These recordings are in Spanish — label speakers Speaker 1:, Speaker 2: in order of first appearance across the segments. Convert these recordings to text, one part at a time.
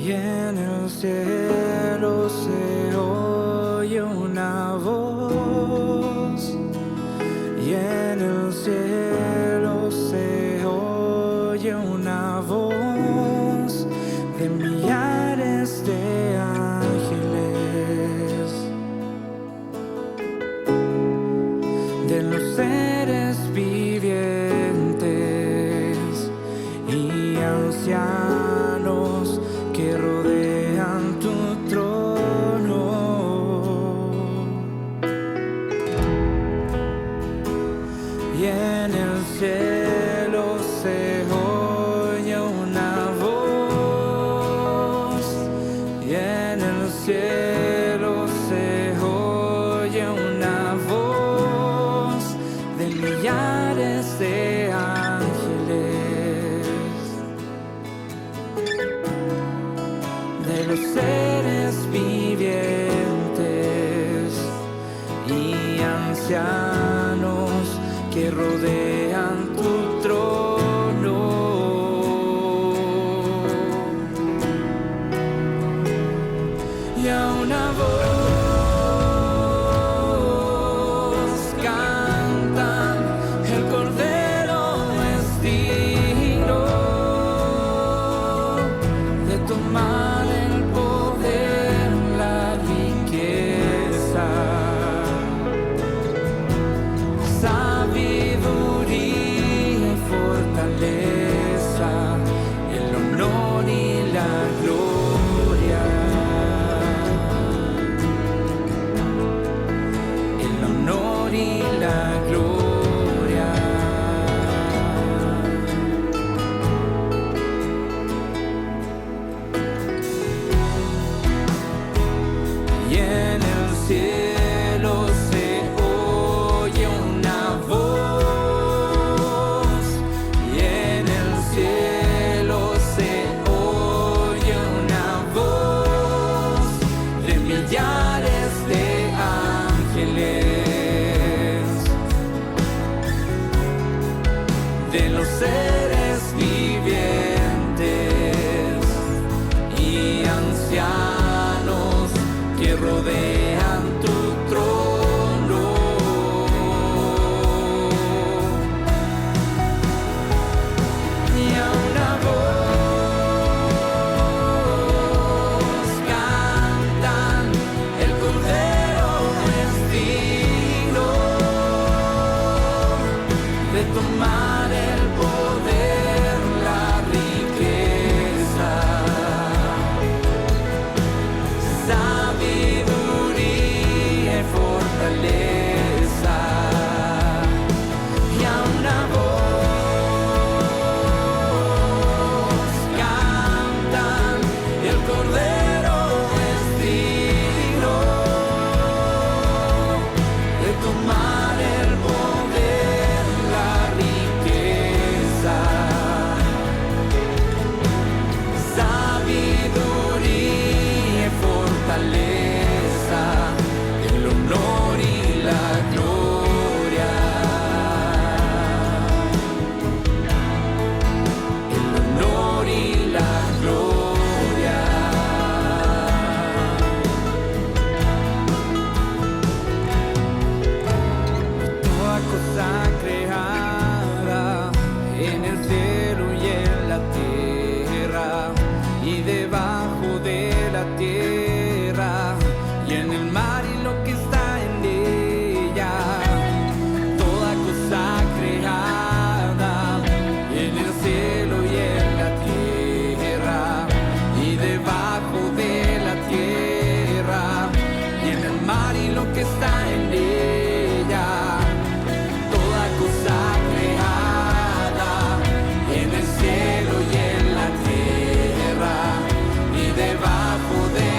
Speaker 1: Y en el cielo se oye una voz, y en el cielo se oye una voz de millares de ángeles, de los seres vivientes y ancianos que rodean tu trono. Y en el cielo se oye una voz, y en el cielo se oye una voz de millares de ángeles, de los seres vivientes y ancianos que rodean tu trono. Y a una voz cantan: el Cordero es digno de tomar el poder, la riqueza, sabiduría y fortaleza, el honor y la gloria, el honor y la gloria. Y en el cielo se oye una voz, y en el cielo se oye una voz de millares de ángeles, de los seres vivientes y ancianos que rodean tu trono. Y a una voz cantan: el Cordero es digno de tomar el poder, la riqueza, sabiduría y fortaleza. Y a una voz cantan: el Cordero es digno de tomar el poder, la riqueza, sabiduría y fortaleza, el honor y la gloria, el honor y la gloria. Toda cosa creada en el cielo y en la tierra y debajo de la tierra y en el mar y lo que está en ella. Toda cosa creada en el cielo y en la tierra y debajo de la tierra y en el mar y lo que está en ella. Toda cosa creada en el cielo y en la tierra y debajo de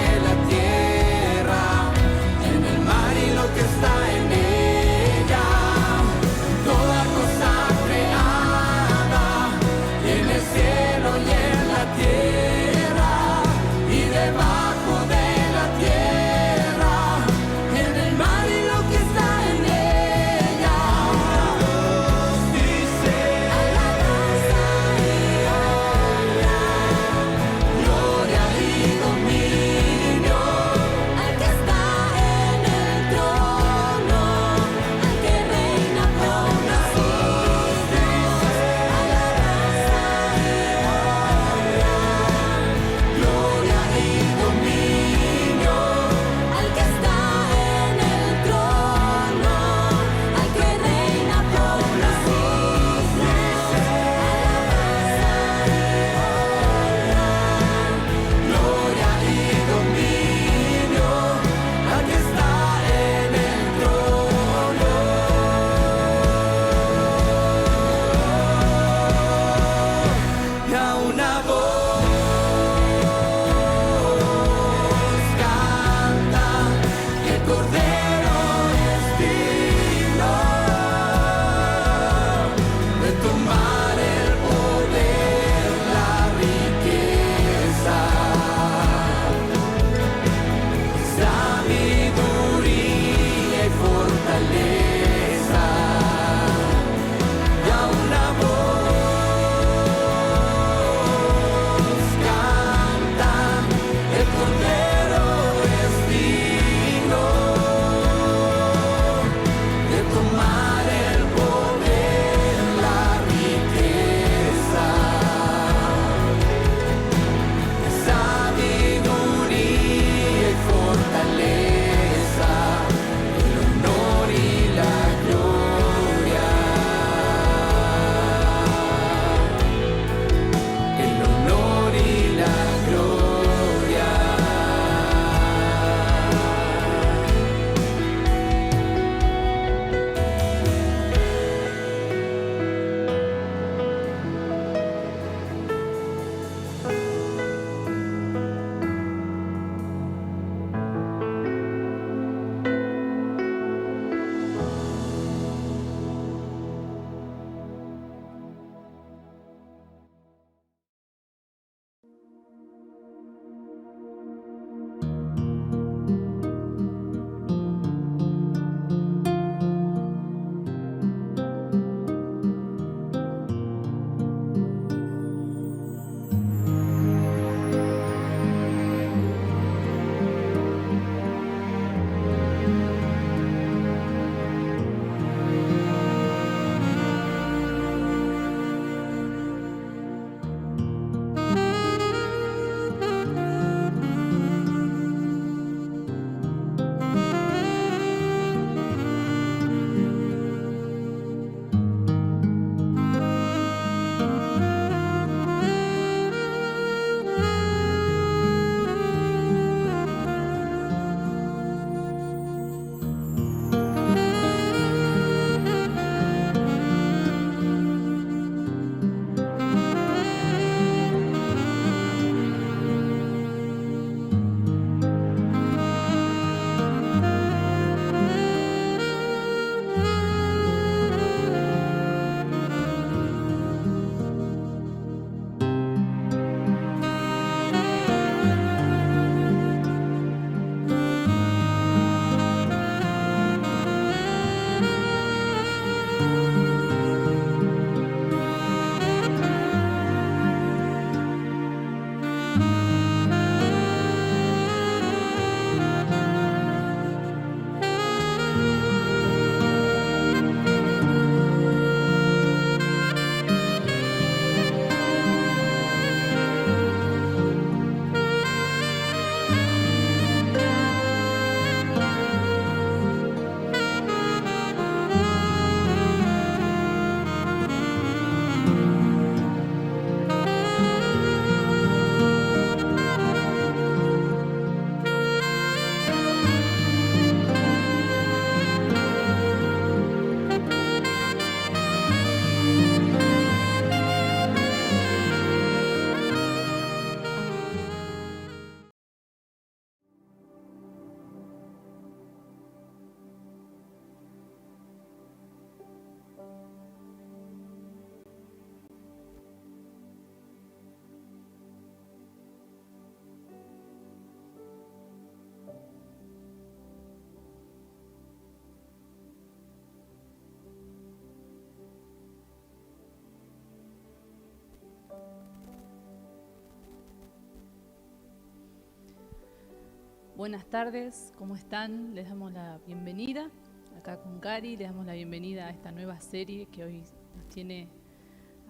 Speaker 2: Buenas tardes, ¿cómo están? Les damos la bienvenida acá con Cari, les damos la bienvenida a esta nueva serie que hoy nos tiene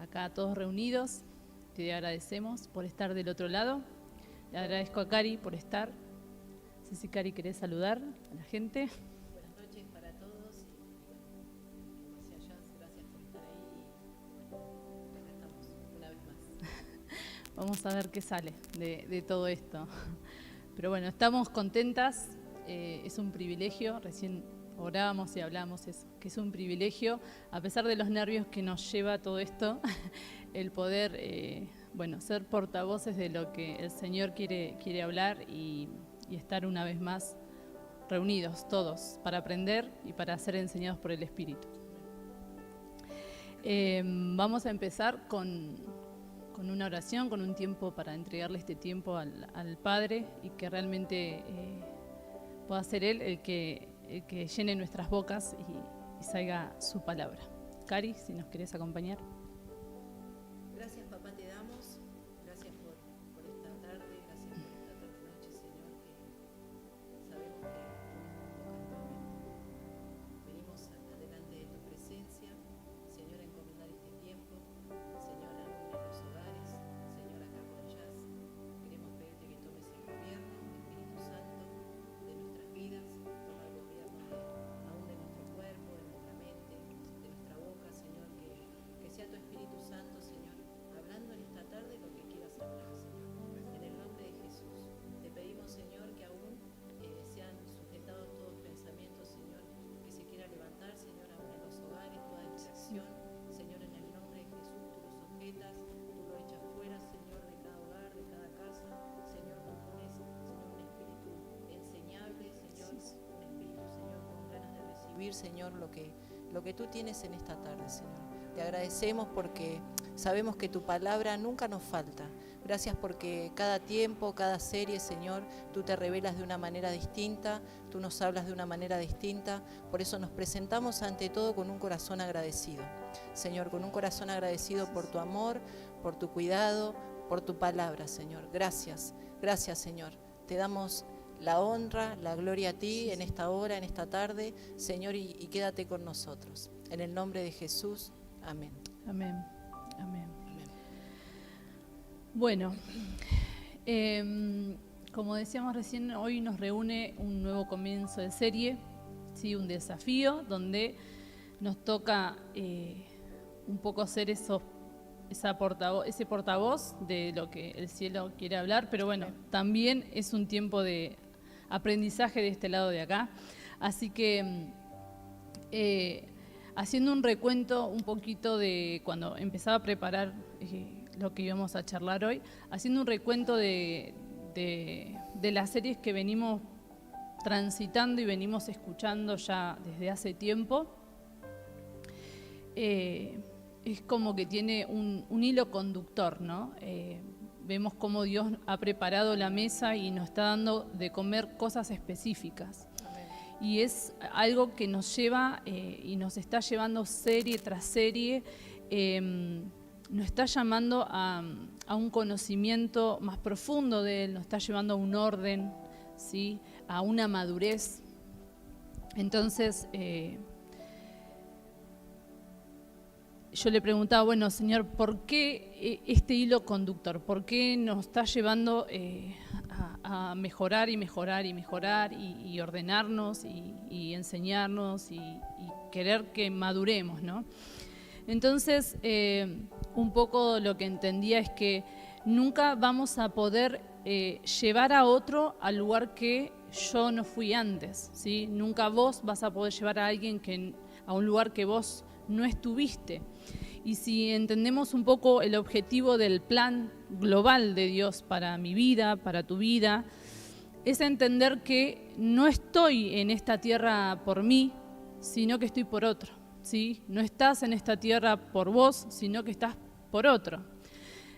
Speaker 2: acá todos reunidos. Te agradecemos por estar del otro lado. Le agradezco a Cari por estar. No sé si Cari querés saludar a la gente.
Speaker 3: Buenas noches para todos y hacia allá, gracias por estar ahí y acá estamos una vez más.
Speaker 2: Vamos a ver qué sale de todo esto. Pero bueno, estamos contentas, es un privilegio, recién orábamos y hablamos eso, que es un privilegio, a pesar de los nervios que nos lleva todo esto, el poder, ser portavoces de lo que el Señor quiere hablar y estar una vez más reunidos todos para aprender y para ser enseñados por el Espíritu. Vamos a empezar con una oración, con un tiempo para entregarle este tiempo al Padre y que realmente pueda ser Él el que llene nuestras bocas y salga su palabra. Cari, si nos querés acompañar.
Speaker 3: Gracias, papá, te damos. Gracias por esta tarde, gracias por esta tarde-noche, Señor, que sabemos que venimos delante de tu presencia, Señor, a encomendar este tiempo, Señor, a unir los hogares, Señor, acá con Jazz. Queremos pedirte que tomes el gobierno, Espíritu Santo, de nuestras vidas, toma el gobierno aún de nuestro cuerpo, de nuestra mente, de nuestra boca, Señor, que sea tu Espíritu Santo, Señor, hablando en esta tarde lo que quieras hablar, Señor. En el nombre de Jesús, te pedimos, Señor, que aún sean sujetados todos pensamientos, Señor, que se quiera levantar, Señor, aún en los hogares, toda distracción, Señor, en el nombre de Jesús, tú lo sujetas, tú lo echas fuera, Señor, de cada hogar, de cada casa, Señor, tú pones, Señor, un espíritu enseñable, Señor, un espíritu, Señor, con ganas de recibir, Señor, lo que tú tienes en esta tarde, Señor. Te agradecemos porque sabemos que tu palabra nunca nos falta. Gracias porque cada tiempo, cada serie, Señor, tú te revelas de una manera distinta, tú nos hablas de una manera distinta. Por eso nos presentamos ante todo con un corazón agradecido. Señor, con un corazón agradecido por tu amor, por tu cuidado, por tu palabra, Señor. Gracias, gracias, Señor. Te damos la honra, la gloria a ti en esta hora, en esta tarde, Señor, y quédate con nosotros. En el nombre de Jesús, amén.
Speaker 2: Amén, amén. Bueno, como decíamos recién, hoy nos reúne un nuevo comienzo de serie, ¿sí? Un desafío donde nos toca un poco ser ese portavoz de lo que el cielo quiere hablar, pero bueno, también es un tiempo de aprendizaje de este lado de acá. Así que haciendo un recuento un poquito de cuando empezaba a preparar lo que íbamos a charlar hoy, haciendo un recuento de las series que venimos transitando y venimos escuchando ya desde hace tiempo, es como que tiene un hilo conductor, ¿no? Vemos cómo Dios ha preparado la mesa y nos está dando de comer cosas específicas. Y es algo que nos lleva y nos está llevando serie tras serie, nos está llamando a un conocimiento más profundo de Él, nos está llevando a un orden, ¿sí? A una madurez. Entonces, yo le preguntaba, bueno, Señor, ¿por qué este hilo conductor? ¿Por qué nos está llevando a mejorar y mejorar y mejorar y ordenarnos y enseñarnos y querer que maduremos, ¿no? Entonces, un poco lo que entendía es que nunca vamos a poder llevar a otro al lugar que yo no fui antes, ¿sí? Nunca vos vas a poder llevar a alguien a un lugar que vos no estuviste. Y si entendemos un poco el objetivo del plan global de Dios para mi vida, para tu vida, es entender que no estoy en esta tierra por mí, sino que estoy por otro, ¿sí? No estás en esta tierra por vos, sino que estás por otro.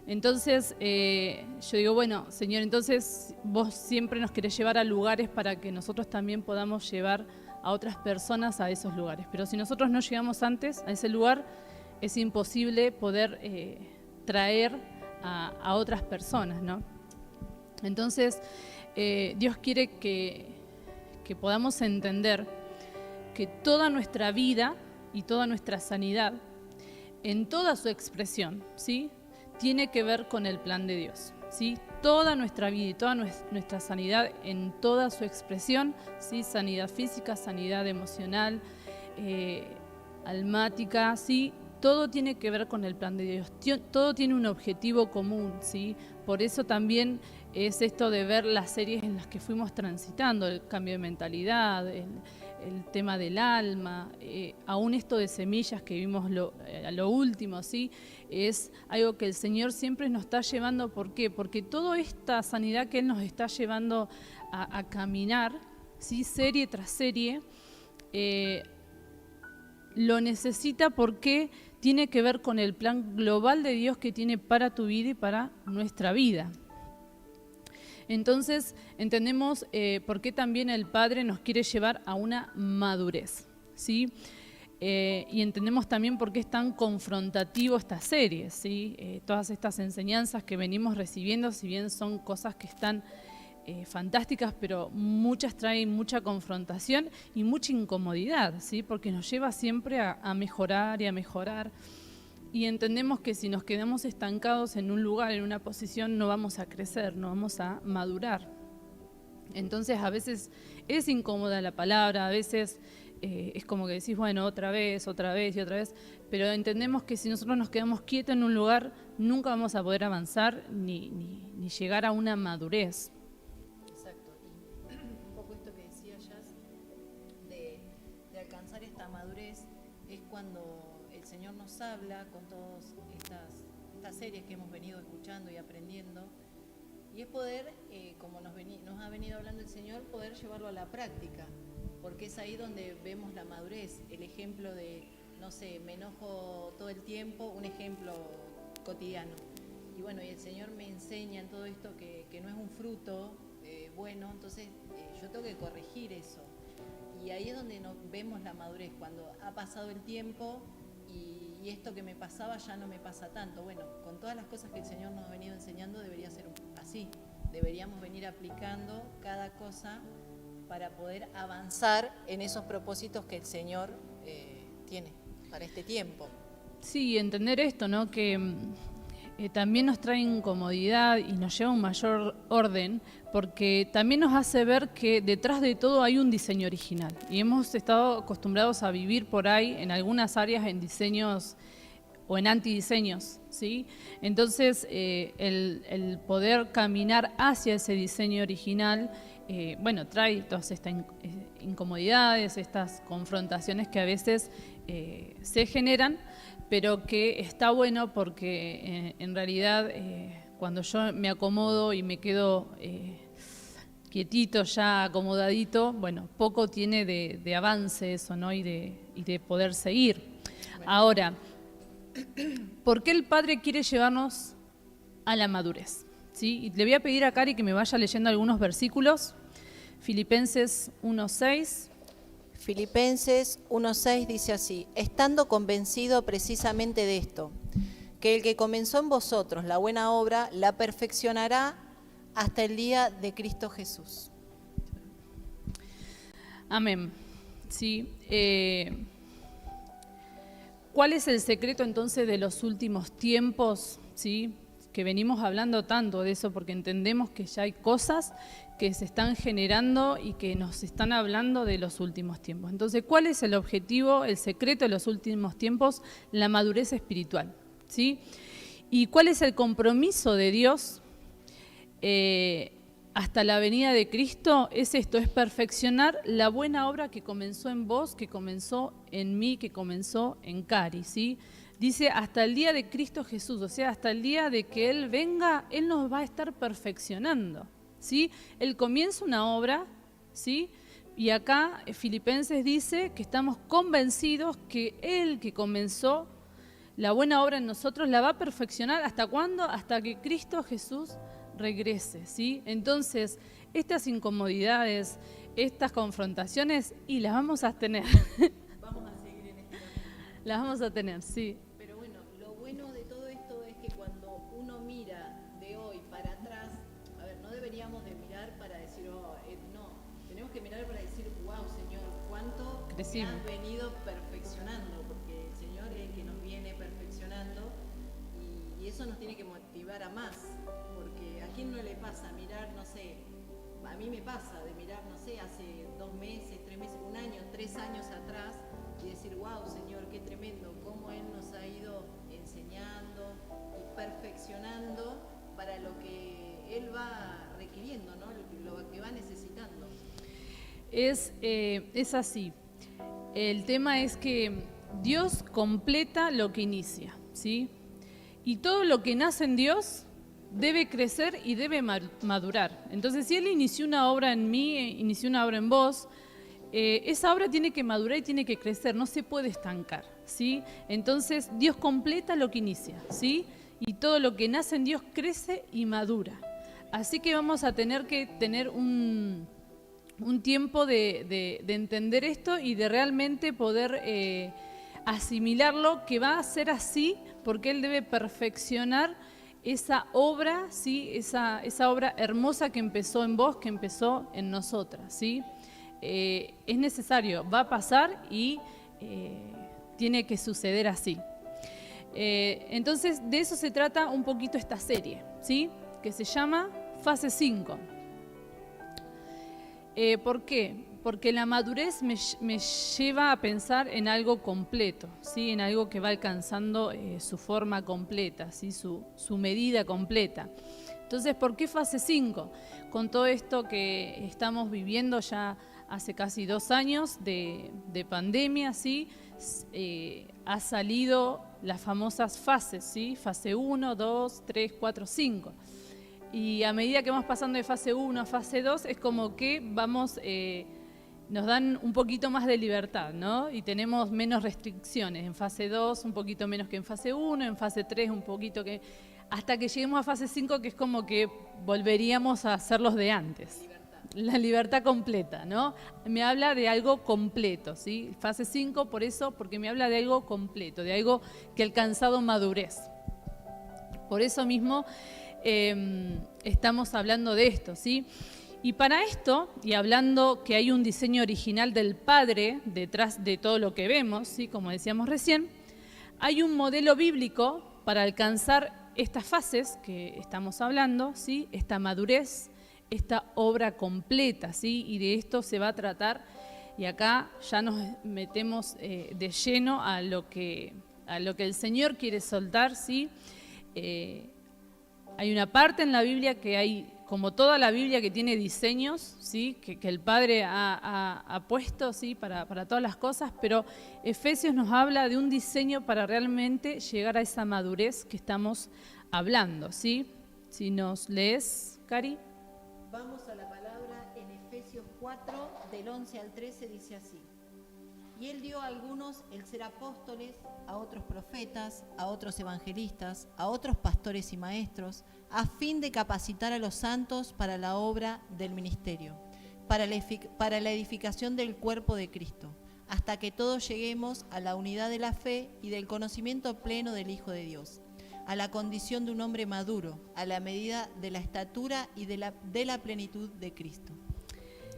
Speaker 2: Entonces, yo digo, bueno, Señor, entonces vos siempre nos querés llevar a lugares para que nosotros también podamos llevar a otras personas a esos lugares. Pero si nosotros no llegamos antes a ese lugar, es imposible poder traer a otras personas, ¿no? Entonces, Dios quiere que podamos entender que toda nuestra vida y toda nuestra sanidad, en toda su expresión, ¿sí?, tiene que ver con el plan de Dios, ¿sí? Toda nuestra vida y toda nuestra sanidad en toda su expresión, ¿sí?, sanidad física, sanidad emocional, almática, ¿sí?, todo tiene que ver con el plan de Dios, todo tiene un objetivo común, ¿sí? Por eso también es esto de ver las series en las que fuimos transitando, el cambio de mentalidad, el tema del alma, aún esto de semillas que vimos a lo último, ¿sí? Es algo que el Señor siempre nos está llevando. ¿Por qué? Porque toda esta sanidad que Él nos está llevando a caminar, ¿sí?, serie tras serie, lo necesita porque tiene que ver con el plan global de Dios que tiene para tu vida y para nuestra vida. Entonces entendemos por qué también el Padre nos quiere llevar a una madurez, ¿sí? Y entendemos también por qué es tan confrontativo esta serie, ¿sí? Todas estas enseñanzas que venimos recibiendo, si bien son cosas que están fantásticas, pero muchas traen mucha confrontación y mucha incomodidad, ¿sí? Porque nos lleva siempre a mejorar y a mejorar. Y entendemos que si nos quedamos estancados en un lugar, en una posición, no vamos a crecer, no vamos a madurar. Entonces a veces es incómoda la palabra, a veces es como que decís, bueno, otra vez y otra vez, pero entendemos que si nosotros nos quedamos quietos en un lugar, nunca vamos a poder avanzar ni llegar a una madurez.
Speaker 3: Exacto, y un poco esto que decía Jazz, de alcanzar esta madurez, es cuando el Señor nos habla con todas estas series que hemos venido escuchando y aprendiendo, y es poder, como nos ha venido hablando el Señor, poder llevarlo a la práctica, porque es ahí donde vemos la madurez, el ejemplo de, no sé, me enojo todo el tiempo, un ejemplo cotidiano. Y bueno, y el Señor me enseña en todo esto que no es un fruto bueno, entonces yo tengo que corregir eso. Y ahí es donde vemos la madurez, cuando ha pasado el tiempo y esto que me pasaba ya no me pasa tanto. Bueno, con todas las cosas que el Señor nos ha venido enseñando debería ser así. Deberíamos venir aplicando cada cosa para poder avanzar en esos propósitos que el Señor tiene para este tiempo.
Speaker 2: Sí, entender esto, ¿no? Que también nos trae incomodidad y nos lleva a un mayor orden, porque también nos hace ver que detrás de todo hay un diseño original. Y hemos estado acostumbrados a vivir por ahí, en algunas áreas, en diseños o en antidiseños, ¿sí? Entonces, el poder caminar hacia ese diseño original, bueno, trae todas estas incomodidades, estas confrontaciones que a veces se generan, pero que está bueno porque en realidad cuando yo me acomodo y me quedo quietito, ya acomodadito, bueno, poco tiene de avance eso, ¿no? Y de poder seguir. Bueno. Ahora, ¿por qué el Padre quiere llevarnos a la madurez? ¿Sí? Y le voy a pedir a Cari que me vaya leyendo algunos versículos. Filipenses 1:6.
Speaker 3: Filipenses 1:6 dice así: estando convencido precisamente de esto, que el que comenzó en vosotros la buena obra la perfeccionará hasta el día de Cristo Jesús.
Speaker 2: Amén. Sí. ¿Cuál es el secreto entonces de los últimos tiempos? ¿Sí? Que venimos hablando tanto de eso porque entendemos que ya hay cosas que se están generando y que nos están hablando de los últimos tiempos. Entonces, ¿cuál es el objetivo, el secreto de los últimos tiempos? La madurez espiritual, ¿sí? ¿Y cuál es el compromiso de Dios hasta la venida de Cristo? Es esto, es perfeccionar la buena obra que comenzó en vos, que comenzó en mí, que comenzó en Cari, ¿sí? Dice, hasta el día de Cristo Jesús, o sea, hasta el día de que Él venga, Él nos va a estar perfeccionando, ¿sí? Él comienza una obra, ¿sí? Y acá Filipenses dice que estamos convencidos que Él que comenzó la buena obra en nosotros la va a perfeccionar. ¿Hasta cuándo? Hasta que Cristo Jesús regrese, ¿sí? Entonces, estas incomodidades, estas confrontaciones, y las vamos a tener.
Speaker 3: Vamos a seguir en este camino.
Speaker 2: Las vamos a tener, sí.
Speaker 3: Pero bueno, lo bueno de todo esto es que cuando uno mira de hoy para atrás, a ver, no deberíamos tenemos que mirar para decir, wow, Señor, cuánto me
Speaker 2: Crecimos.
Speaker 3: has venido perfeccionando, porque el Señor es el que nos viene perfeccionando y eso nos tiene que motivar a más, porque a quién no le pasa mirar, no sé, a mí me pasa de mirar, no sé, hace 2 meses, 3 meses, 1 año, 3 años atrás y decir, wow, Señor, qué tremendo, cómo Él nos ha ido enseñando y perfeccionando para lo que Él va requiriendo, ¿no? Lo que va necesitando.
Speaker 2: Es así. El tema es que Dios completa lo que inicia, ¿sí? Y todo lo que nace en Dios debe crecer y debe madurar. Entonces, si Él inició una obra en mí, inició una obra en vos, esa obra tiene que madurar y tiene que crecer, no se puede estancar, ¿sí? Entonces, Dios completa lo que inicia, ¿sí? Y todo lo que nace en Dios crece y madura. Así que vamos a tener que tener un tiempo de entender esto y de realmente poder asimilarlo, que va a ser así porque Él debe perfeccionar esa obra, ¿sí? Esa obra hermosa que empezó en vos, que empezó en nosotras, ¿sí? Es necesario, va a pasar y tiene que suceder así. Entonces, de eso se trata un poquito esta serie, ¿sí? Que se llama Fase 5. ¿Por qué? Porque la madurez me lleva a pensar en algo completo, ¿sí? En algo que va alcanzando su forma completa, ¿sí? Su medida completa. Entonces, ¿por qué fase 5? Con todo esto que estamos viviendo ya hace casi 2 años de pandemia, ¿sí? Ha salido las famosas fases, ¿sí? Fase 1, 2, 3, 4, 5. Y a medida que vamos pasando de fase 1 a fase 2, es como que vamos, nos dan un poquito más de libertad, ¿no? Y tenemos menos restricciones. En fase 2 un poquito menos que en fase 1, en fase 3 un poquito que... Hasta que lleguemos a fase 5, que es como que volveríamos a hacer los de antes. La libertad completa, ¿no? Me habla de algo completo, ¿sí? Fase 5, por eso, porque me habla de algo completo, de algo que ha alcanzado madurez. Por eso mismo estamos hablando de esto, ¿sí? Y para esto, y hablando que hay un diseño original del Padre detrás de todo lo que vemos, ¿sí? Como decíamos recién, hay un modelo bíblico para alcanzar estas fases que estamos hablando, ¿sí? Esta madurez, esta obra completa, ¿sí? Y de esto se va a tratar, y acá ya nos metemos de lleno a lo que el Señor quiere soltar, ¿sí? Hay una parte en la Biblia que hay, como toda la Biblia, que tiene diseños, ¿sí? que el Padre ha puesto, ¿sí? para todas las cosas, pero Efesios nos habla de un diseño para realmente llegar a esa madurez que estamos hablando, ¿sí? Si nos lees, Cari.
Speaker 3: Vamos a la palabra en Efesios 4, del 11 al 13, dice así. Y Él dio a algunos el ser apóstoles, a otros profetas, a otros evangelistas, a otros pastores y maestros, a fin de capacitar a los santos para la obra del ministerio, para la edificación del cuerpo de Cristo, hasta que todos lleguemos a la unidad de la fe y del conocimiento pleno del Hijo de Dios, a la condición de un hombre maduro, a la medida de la estatura y de la plenitud de Cristo.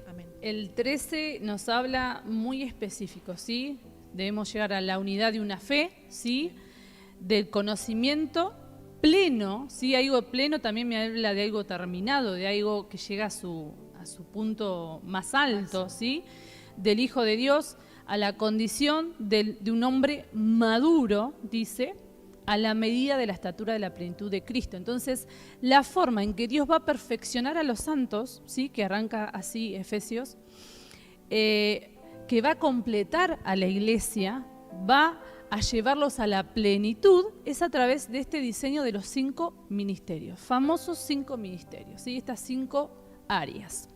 Speaker 3: Amén.
Speaker 2: El 13 nos habla muy específico, ¿sí? Debemos llegar a la unidad de una fe, ¿sí? Del conocimiento pleno, ¿sí? Algo pleno también me habla de algo terminado, de algo que llega a su punto más alto, ¿sí? Del Hijo de Dios, a la condición de un hombre maduro, dice, a la medida de la estatura de la plenitud de Cristo. Entonces, la forma en que Dios va a perfeccionar a los santos, ¿sí? Que arranca así Efesios, que va a completar a la iglesia, va a llevarlos a la plenitud, es a través de este diseño de los 5 ministerios, famosos 5 ministerios, ¿sí? Estas 5 áreas.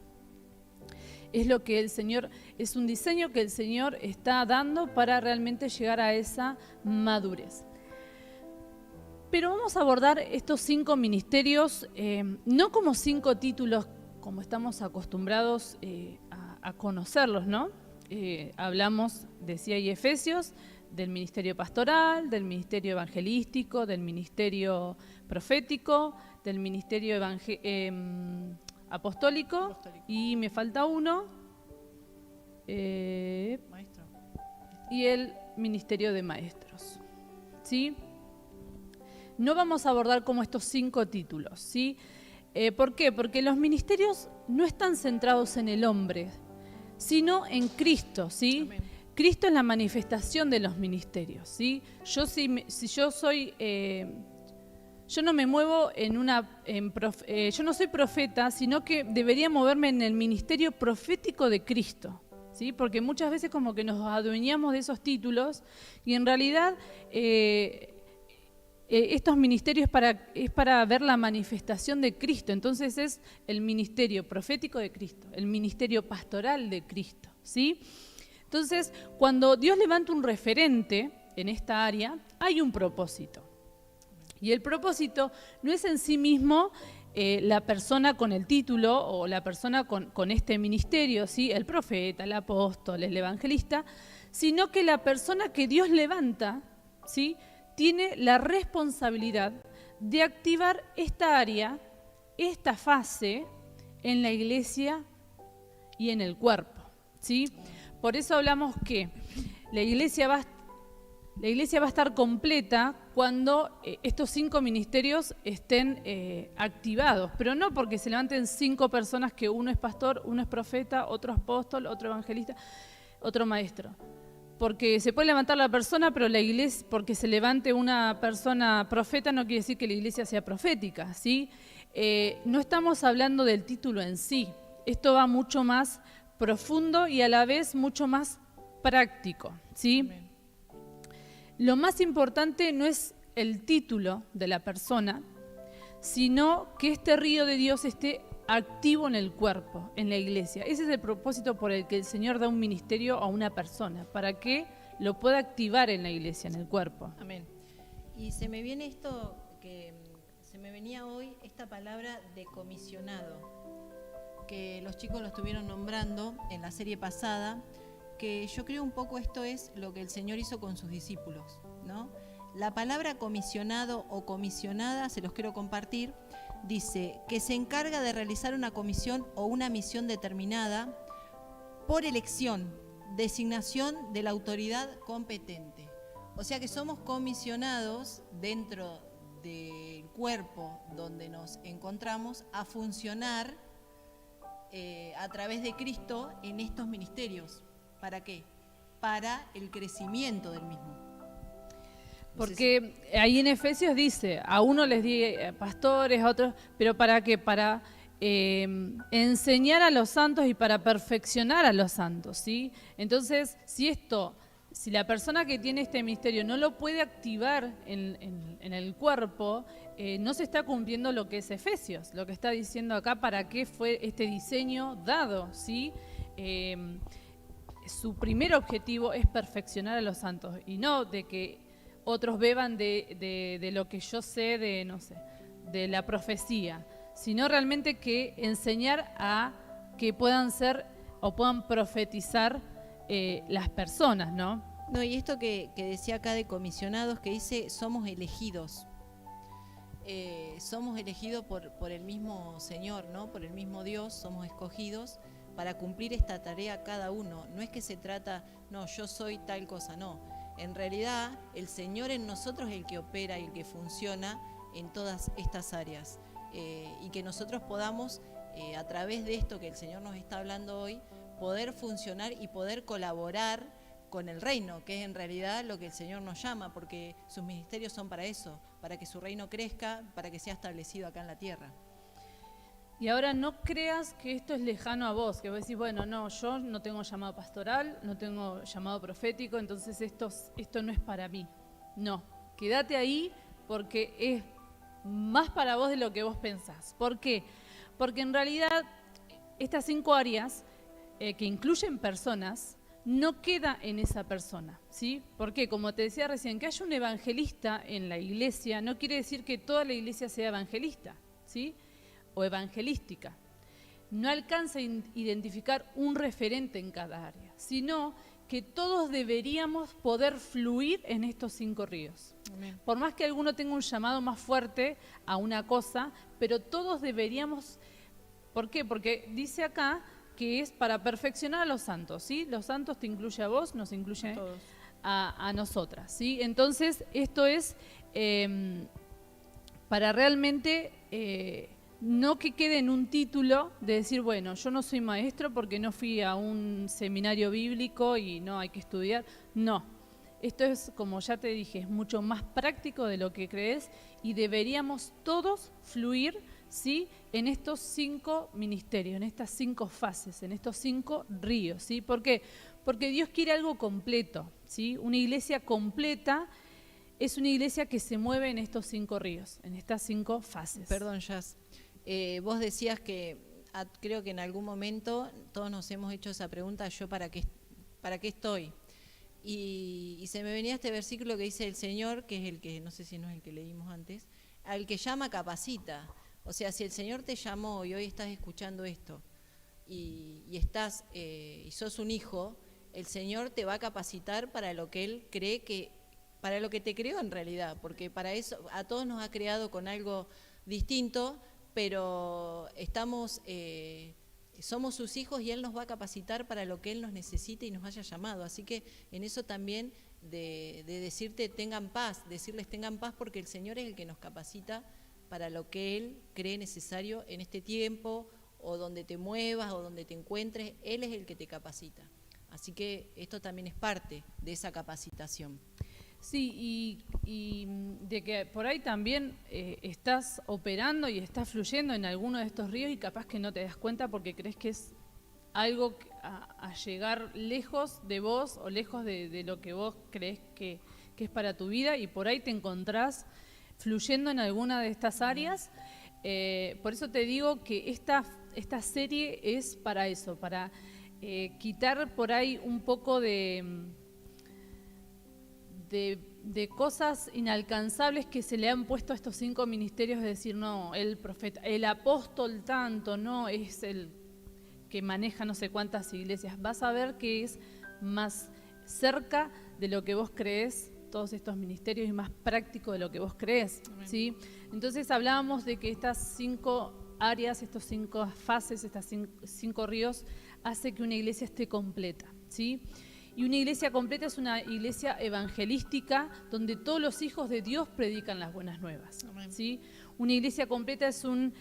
Speaker 2: Es lo que el Señor, es un diseño que el Señor está dando para realmente llegar a esa madurez. Pero vamos a abordar estos 5 ministerios no como 5 títulos como estamos acostumbrados a conocerlos, ¿no? Hablamos, decía ahí Efesios, del ministerio pastoral, del ministerio evangelístico, del ministerio profético, del ministerio apostólico, y me falta uno,
Speaker 3: Maestro.
Speaker 2: y el ministerio de maestros. ¿Sí? No vamos a abordar como estos 5 títulos, ¿sí? ¿Por qué? Porque los ministerios no están centrados en el hombre, sino en Cristo, ¿sí?
Speaker 3: Amén.
Speaker 2: Cristo es la manifestación de los ministerios, ¿sí? Yo no me muevo yo no soy profeta, sino que debería moverme en el ministerio profético de Cristo, ¿sí? Porque muchas veces como que nos adueñamos de esos títulos y en realidad estos ministerios es para ver la manifestación de Cristo. Entonces es el ministerio profético de Cristo, el ministerio pastoral de Cristo, ¿sí? Entonces, cuando Dios levanta un referente en esta área, hay un propósito. Y el propósito no es en sí mismo la persona con el título o la persona con este ministerio, ¿sí? El profeta, el apóstol, el evangelista, sino que la persona que Dios levanta, ¿sí? Tiene la responsabilidad de activar esta área, esta fase en la iglesia y en el cuerpo, ¿sí? Por eso hablamos que la iglesia va a estar completa cuando estos 5 ministerios estén activados, pero no porque se levanten 5 personas que uno es pastor, uno es profeta, otro apóstol, otro evangelista, otro maestro. Porque se puede levantar la persona, pero la iglesia, porque se levante una persona profeta, no quiere decir que la iglesia sea profética, ¿sí? No estamos hablando del título en sí. Esto va mucho más profundo y a la vez mucho más práctico, ¿sí?
Speaker 3: Amén.
Speaker 2: Lo más importante no es el título de la persona, sino que este río de Dios esté activo en el cuerpo, en la iglesia. Ese es el propósito por el que el Señor da un ministerio a una persona, para que lo pueda activar en la iglesia, en el cuerpo.
Speaker 3: Amén. Y se me viene esto, que se me venía hoy, esta palabra de comisionado, que los chicos lo estuvieron nombrando en la serie pasada, que yo creo un poco esto es lo que el Señor hizo con sus discípulos, ¿no? La palabra comisionado o comisionada, se los quiero compartir, dice que se encarga de realizar una comisión o una misión determinada por elección, designación de la autoridad competente. O sea que somos comisionados dentro del cuerpo donde nos encontramos a funcionar a través de Cristo en estos ministerios. ¿Para qué? Para el crecimiento del mismo.
Speaker 2: Porque ahí en Efesios dice, a uno les di pastores, a otros, pero ¿para qué? Para enseñar a los santos y para perfeccionar a los santos, ¿sí? Entonces, si la persona que tiene este ministerio no lo puede activar en el cuerpo, no se está cumpliendo lo que es Efesios, lo que está diciendo acá, para qué fue este diseño dado, ¿sí? Su primer objetivo es perfeccionar a los santos y no de que otros beban de lo que yo sé de la profecía, sino realmente que enseñar a que puedan ser o puedan profetizar las personas, ¿no?
Speaker 3: No, y esto que decía acá de comisionados, que dice somos elegidos. Somos elegidos por el mismo Señor, ¿no? Por el mismo Dios, somos escogidos para cumplir esta tarea cada uno. No es que se trata, no, yo soy tal cosa, no. En realidad, el Señor en nosotros es el que opera y el que funciona en todas estas áreas. Y que nosotros podamos, a través de esto que el Señor nos está hablando hoy, poder funcionar y poder colaborar con el reino, que es en realidad lo que el Señor nos llama, porque sus ministerios son para eso, para que su reino crezca, para que sea establecido acá en la tierra.
Speaker 2: Y ahora no creas que esto es lejano a vos, que vos decís, bueno, no, yo no tengo llamado pastoral, no tengo llamado profético, entonces esto no es para mí. No, quédate ahí porque es más para vos de lo que vos pensás. ¿Por qué? Porque en realidad estas 5 áreas que incluyen personas, no queda en esa persona, ¿sí? Porque, como te decía recién, que haya un evangelista en la iglesia no quiere decir que toda la iglesia sea evangelista, ¿sí? O evangelística. No alcanza a identificar un referente en cada área, sino que todos deberíamos poder fluir en estos 5 ríos.
Speaker 3: Amén.
Speaker 2: Por más que alguno tenga un llamado más fuerte a una cosa, pero todos deberíamos... ¿Por qué? Porque dice acá que es para perfeccionar a los santos, ¿sí? Los santos te incluye a vos, nos incluye a nosotras, ¿sí? Entonces, esto es para realmente no que quede en un título de decir, bueno, yo no soy maestro porque no fui a un seminario bíblico y no hay que estudiar. No, esto es, como ya te dije, es mucho más práctico de lo que crees y deberíamos todos fluir, ¿sí?, en estos 5 ministerios, en estas 5 fases, en estos 5 ríos, ¿sí? ¿Por qué? Porque Dios quiere algo completo, ¿sí? Una iglesia completa es una iglesia que se mueve en estos 5 ríos, en estas 5 fases.
Speaker 3: Perdón, Jazz. Vos decías que creo que en algún momento todos nos hemos hecho esa pregunta, ¿yo para qué estoy? Y se me venía este versículo que dice el Señor, que es el que, no sé si no es el que leímos antes, al que llama capacita. O sea, si el Señor te llamó y hoy estás escuchando esto y estás y sos un hijo, el Señor te va a capacitar para lo que Él cree que, para lo que te creó en realidad, porque para eso a todos nos ha creado con algo distinto, pero somos sus hijos y Él nos va a capacitar para lo que Él nos necesite y nos haya llamado. Así que en eso también de decirles tengan paz porque el Señor es el que nos capacita para lo que Él cree necesario en este tiempo, o donde te muevas, o donde te encuentres, Él es el que te capacita. Así que esto también es parte de esa capacitación.
Speaker 2: Sí, y de que por ahí también estás operando y estás fluyendo en alguno de estos ríos y capaz que no te das cuenta porque crees que es algo a llegar lejos de vos o lejos de lo que vos crees que es para tu vida, y por ahí te encontrás fluyendo en alguna de estas áreas. Por eso te digo que esta serie es para eso, para quitar por ahí un poco de cosas inalcanzables que se le han puesto a estos 5 ministerios, de decir, no, el profeta, el apóstol tanto, no, es el que maneja no sé cuántas iglesias. Vas a ver que es más cerca de lo que vos creés, todos estos ministerios, y más práctico de lo que vos creés, ¿sí? Entonces hablábamos de que estas 5 áreas, estas 5 fases, estas 5 ríos, hace que una iglesia esté completa, ¿sí? Y una iglesia completa es una iglesia evangelística donde todos los hijos de Dios predican las buenas nuevas, ¿sí? Una iglesia completa es una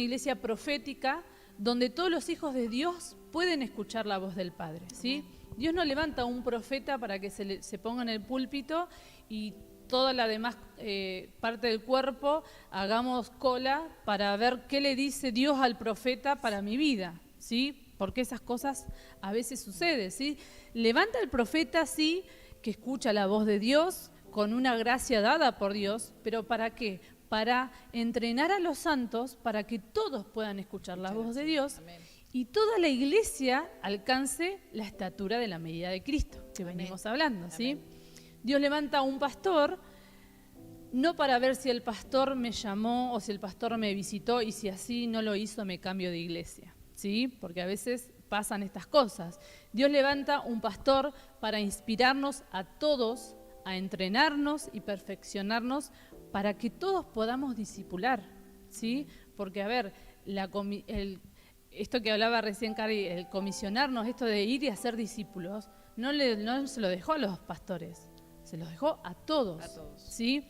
Speaker 2: iglesia profética donde todos los hijos de Dios pueden escuchar la voz del Padre, ¿sí? Dios no levanta a un profeta para que se ponga en el púlpito y toda la demás parte del cuerpo hagamos cola para ver qué le dice Dios al profeta para mi vida, ¿sí? Porque esas cosas a veces suceden, ¿sí? Levanta al profeta, sí, que escucha la voz de Dios con una gracia dada por Dios, pero ¿para qué? Para entrenar a los santos para que todos puedan escuchar la voz de Dios. Amén. Y toda la iglesia alcance la estatura de la medida de Cristo, que venimos hablando, ¿sí? Amén. Dios levanta a un pastor, no para ver si el pastor me llamó o si el pastor me visitó, y si así no lo hizo me cambio de iglesia, ¿sí? Porque a veces pasan estas cosas. Dios levanta un pastor para inspirarnos a todos, a entrenarnos y perfeccionarnos para que todos podamos discipular, ¿sí? Porque, a ver, esto que hablaba recién Cari, el comisionarnos, esto de ir y hacer discípulos, no se lo dejó a los pastores, se los dejó a todos, ¿sí?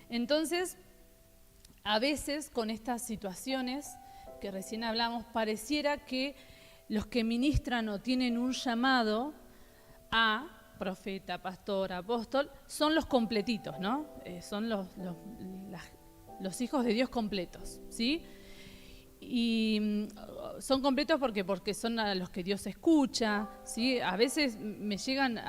Speaker 2: Entonces, a veces con estas situaciones que recién hablamos, pareciera que los que ministran o tienen un llamado a profeta, pastor, apóstol, son los completitos, ¿no? Son los hijos de Dios completos, ¿sí? Y son completos porque son a los que Dios escucha, ¿sí? A veces me llegan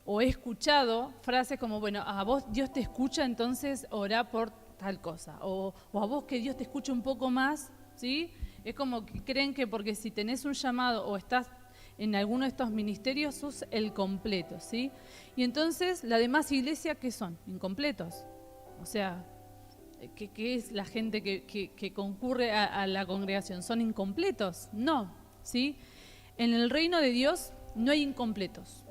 Speaker 2: o he escuchado frases como, bueno, a vos Dios te escucha, entonces orá por tal cosa, o a vos que Dios te escuche un poco más, ¿sí? Es como que creen que porque si tenés un llamado o estás en alguno de estos ministerios sos el completo, ¿sí? Y entonces la demás iglesia, ¿qué son? Incompletos. O sea, ¿qué es la gente que concurre a la congregación? ¿Son incompletos? No, ¿sí? En el reino de Dios no hay incompletos.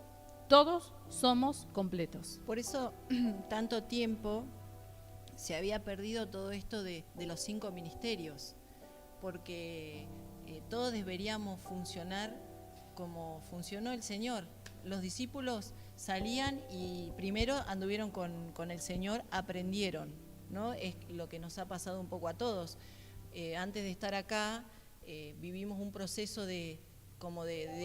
Speaker 2: Todos somos completos.
Speaker 3: Por eso tanto tiempo se había perdido todo esto de los 5 ministerios, porque todos deberíamos funcionar como funcionó el Señor. Los discípulos salían y primero anduvieron con el Señor, aprendieron, ¿no? Es lo que nos ha pasado un poco a todos. Antes de estar acá, vivimos un proceso de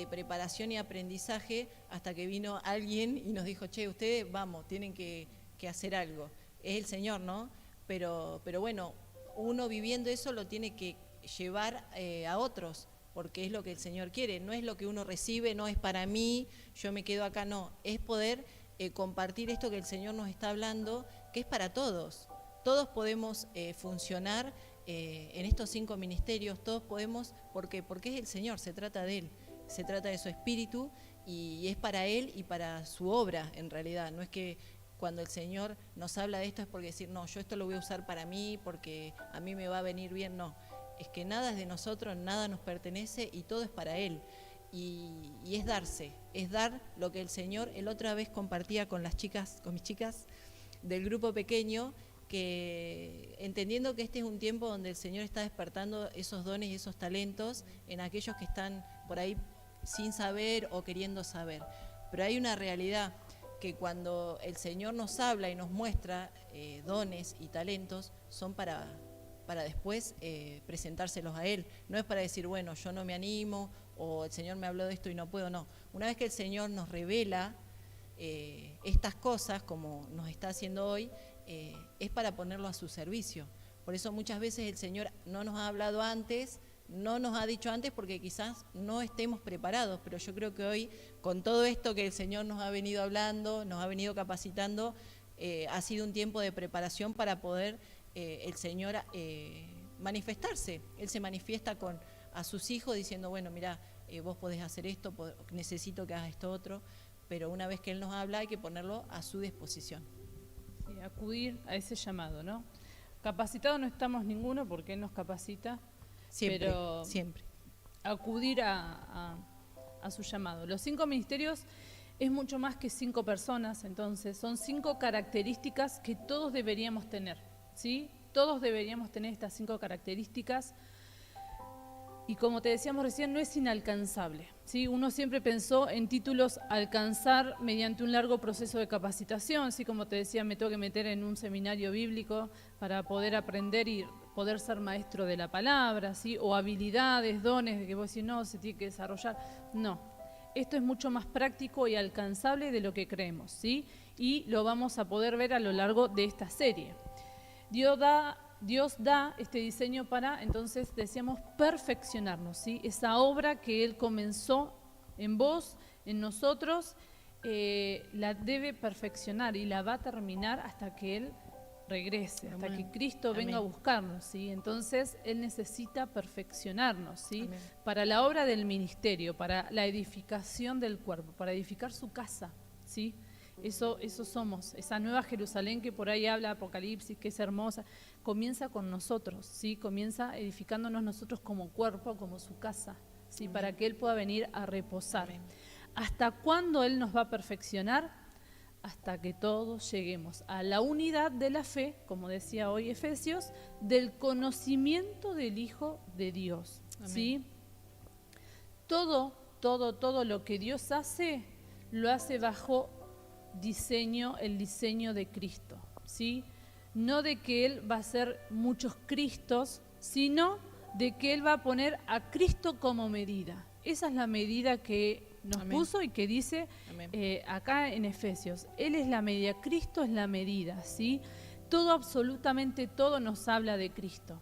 Speaker 3: preparación y aprendizaje hasta que vino alguien y nos dijo, che, ustedes vamos, tienen que hacer algo. Es el Señor, ¿no? Pero bueno, uno viviendo eso lo tiene que llevar a otros, porque es lo que el Señor quiere, no es lo que uno recibe, no es para mí, yo me quedo acá, no, es poder compartir esto que el Señor nos está hablando, que es para todos. Todos podemos funcionar en estos 5 ministerios, todos podemos, porque es el Señor, se trata de Él, se trata de su espíritu y es para Él y para su obra en realidad. No es que cuando el Señor nos habla de esto es porque decir, no, yo esto lo voy a usar para mí porque a mí me va a venir bien, no. Es que nada es de nosotros, nada nos pertenece y todo es para Él. Y es darse, es dar lo que el Señor, el otra vez compartía con mis chicas del grupo pequeño, que entendiendo que este es un tiempo donde el Señor está despertando esos dones y esos talentos en aquellos que están por ahí sin saber o queriendo saber. Pero hay una realidad que cuando el Señor nos habla y nos muestra dones y talentos, son para después presentárselos a Él. No es para decir, bueno, yo no me animo, o el Señor me habló de esto y no puedo, no. Una vez que el Señor nos revela estas cosas, como nos está haciendo hoy, es para ponerlo a su servicio. Por eso muchas veces el Señor no nos ha hablado antes, no nos ha dicho antes porque quizás no estemos preparados, pero yo creo que hoy, con todo esto que el Señor nos ha venido hablando, nos ha venido capacitando, ha sido un tiempo de preparación para poder el Señor manifestarse. Él se manifiesta a sus hijos diciendo, bueno, mira, vos podés hacer esto, necesito que hagas esto otro, pero una vez que Él nos habla hay que ponerlo a su disposición.
Speaker 2: Sí, acudir a ese llamado, ¿no? Capacitados no estamos ninguno porque Él nos capacita,
Speaker 3: Siempre,
Speaker 2: pero
Speaker 3: siempre.
Speaker 2: Acudir a su llamado. Los 5 ministerios es mucho más que 5 personas, entonces son 5 características que todos deberíamos tener, ¿sí? Todos deberíamos tener estas 5 características y como te decíamos recién, no es inalcanzable, ¿sí? Uno siempre pensó en títulos alcanzar mediante un largo proceso de capacitación, así como te decía, me tengo que meter en un seminario bíblico para poder aprender y poder ser maestro de la palabra, ¿sí? O habilidades, dones, de que vos decís, no, se tiene que desarrollar. No, esto es mucho más práctico y alcanzable de lo que creemos, ¿sí? Y lo vamos a poder ver a lo largo de esta serie. Dios da este diseño para, entonces, decíamos, perfeccionarnos, ¿sí? Esa obra que Él comenzó en vos, en nosotros, la debe perfeccionar y la va a terminar hasta que Él regrese, hasta
Speaker 3: Amén.
Speaker 2: que Cristo venga
Speaker 3: Amén.
Speaker 2: a buscarnos, ¿sí? Entonces, Él necesita perfeccionarnos, ¿sí?
Speaker 3: Amén.
Speaker 2: Para la obra del ministerio, para la edificación del cuerpo, para edificar su casa, ¿sí? Eso somos, esa nueva Jerusalén que por ahí habla Apocalipsis, que es hermosa, comienza con nosotros, ¿sí? Comienza edificándonos nosotros como cuerpo, como su casa, ¿sí?
Speaker 3: Amén.
Speaker 2: Para que Él pueda venir a reposar.
Speaker 3: Amén.
Speaker 2: ¿Hasta cuándo Él nos va a perfeccionar? Hasta que todos lleguemos a la unidad de la fe, como decía hoy Efesios, del conocimiento del Hijo de Dios, ¿sí? Todo lo que Dios hace, lo hace bajo el diseño de Cristo, ¿sí? No de que Él va a hacer muchos Cristos, sino de que Él va a poner a Cristo como medida. Esa es la medida que nos
Speaker 3: Amén.
Speaker 2: puso y que dice acá en Efesios. Él es la medida, Cristo es la medida, ¿sí? Todo, absolutamente todo nos habla de Cristo.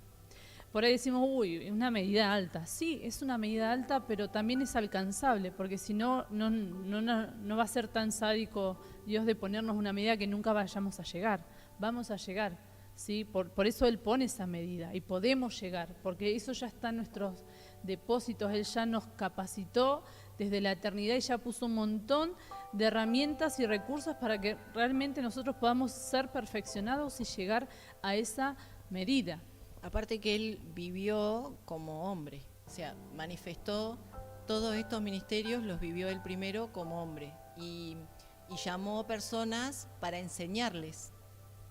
Speaker 2: Por ahí decimos, uy, es una medida alta. Sí, es una medida alta, pero también es alcanzable, porque si no, no va a ser tan sádico Dios de ponernos una medida que nunca vayamos a llegar. Vamos a llegar, ¿sí? Por eso Él pone esa medida y podemos llegar, porque eso ya está en nuestros depósitos. Él ya nos capacitó desde la eternidad y ya puso un montón de herramientas y recursos para que realmente nosotros podamos ser perfeccionados y llegar a esa medida.
Speaker 3: Aparte que Él vivió como hombre, o sea, manifestó todos estos ministerios, los vivió Él primero como hombre y llamó personas para enseñarles.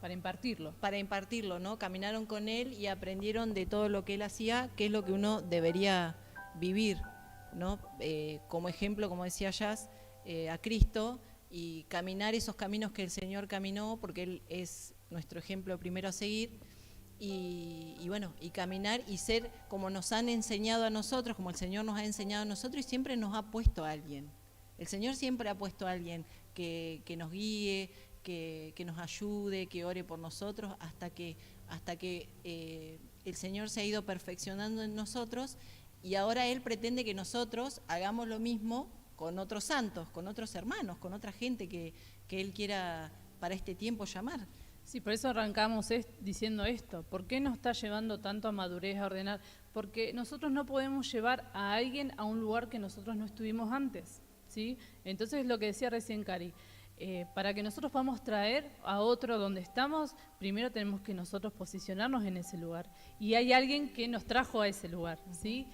Speaker 2: Para impartirlo.
Speaker 3: Para impartirlo, ¿no? Caminaron con Él y aprendieron de todo lo que Él hacía, qué es lo que uno debería vivir, ¿no? Como ejemplo, como decía Jazz, a Cristo, y caminar esos caminos que el Señor caminó, porque Él es nuestro ejemplo primero a seguir, y bueno, y caminar y ser como nos han enseñado a nosotros, como el Señor nos ha enseñado a nosotros, y siempre nos ha puesto a alguien. El Señor siempre ha puesto a alguien que nos guíe, que nos ayude, que ore por nosotros, hasta que el Señor se ha ido perfeccionando en nosotros, y ahora Él pretende que nosotros hagamos lo mismo con otros santos, con otros hermanos, con otra gente que Él quiera para este tiempo llamar.
Speaker 2: Sí, por eso arrancamos diciendo esto. ¿Por qué nos está llevando tanto a madurez, a ordenar? Porque nosotros no podemos llevar a alguien a un lugar que nosotros no estuvimos antes, ¿sí? Entonces, lo que decía recién Cari, para que nosotros podamos traer a otro donde estamos, primero tenemos que nosotros posicionarnos en ese lugar. Y hay alguien que nos trajo a ese lugar, ¿sí?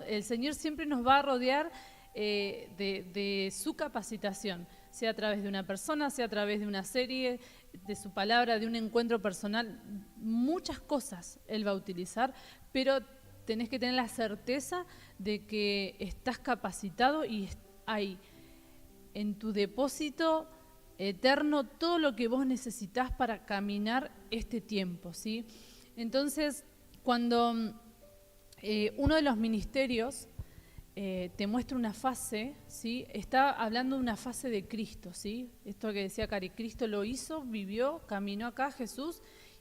Speaker 2: El Señor siempre nos va a rodear de su capacitación, sea a través de una persona, sea a través de una serie, de su palabra, de un encuentro personal. Muchas cosas Él va a utilizar, pero tenés que tener la certeza de que estás capacitado y hay en tu depósito eterno todo lo que vos necesitas para caminar este tiempo, ¿sí? Entonces, cuando uno de los ministerios te muestra una fase, ¿sí? Está hablando de una fase de Cristo, ¿sí? Esto que decía Cari, Cristo lo hizo, vivió, caminó acá Jesús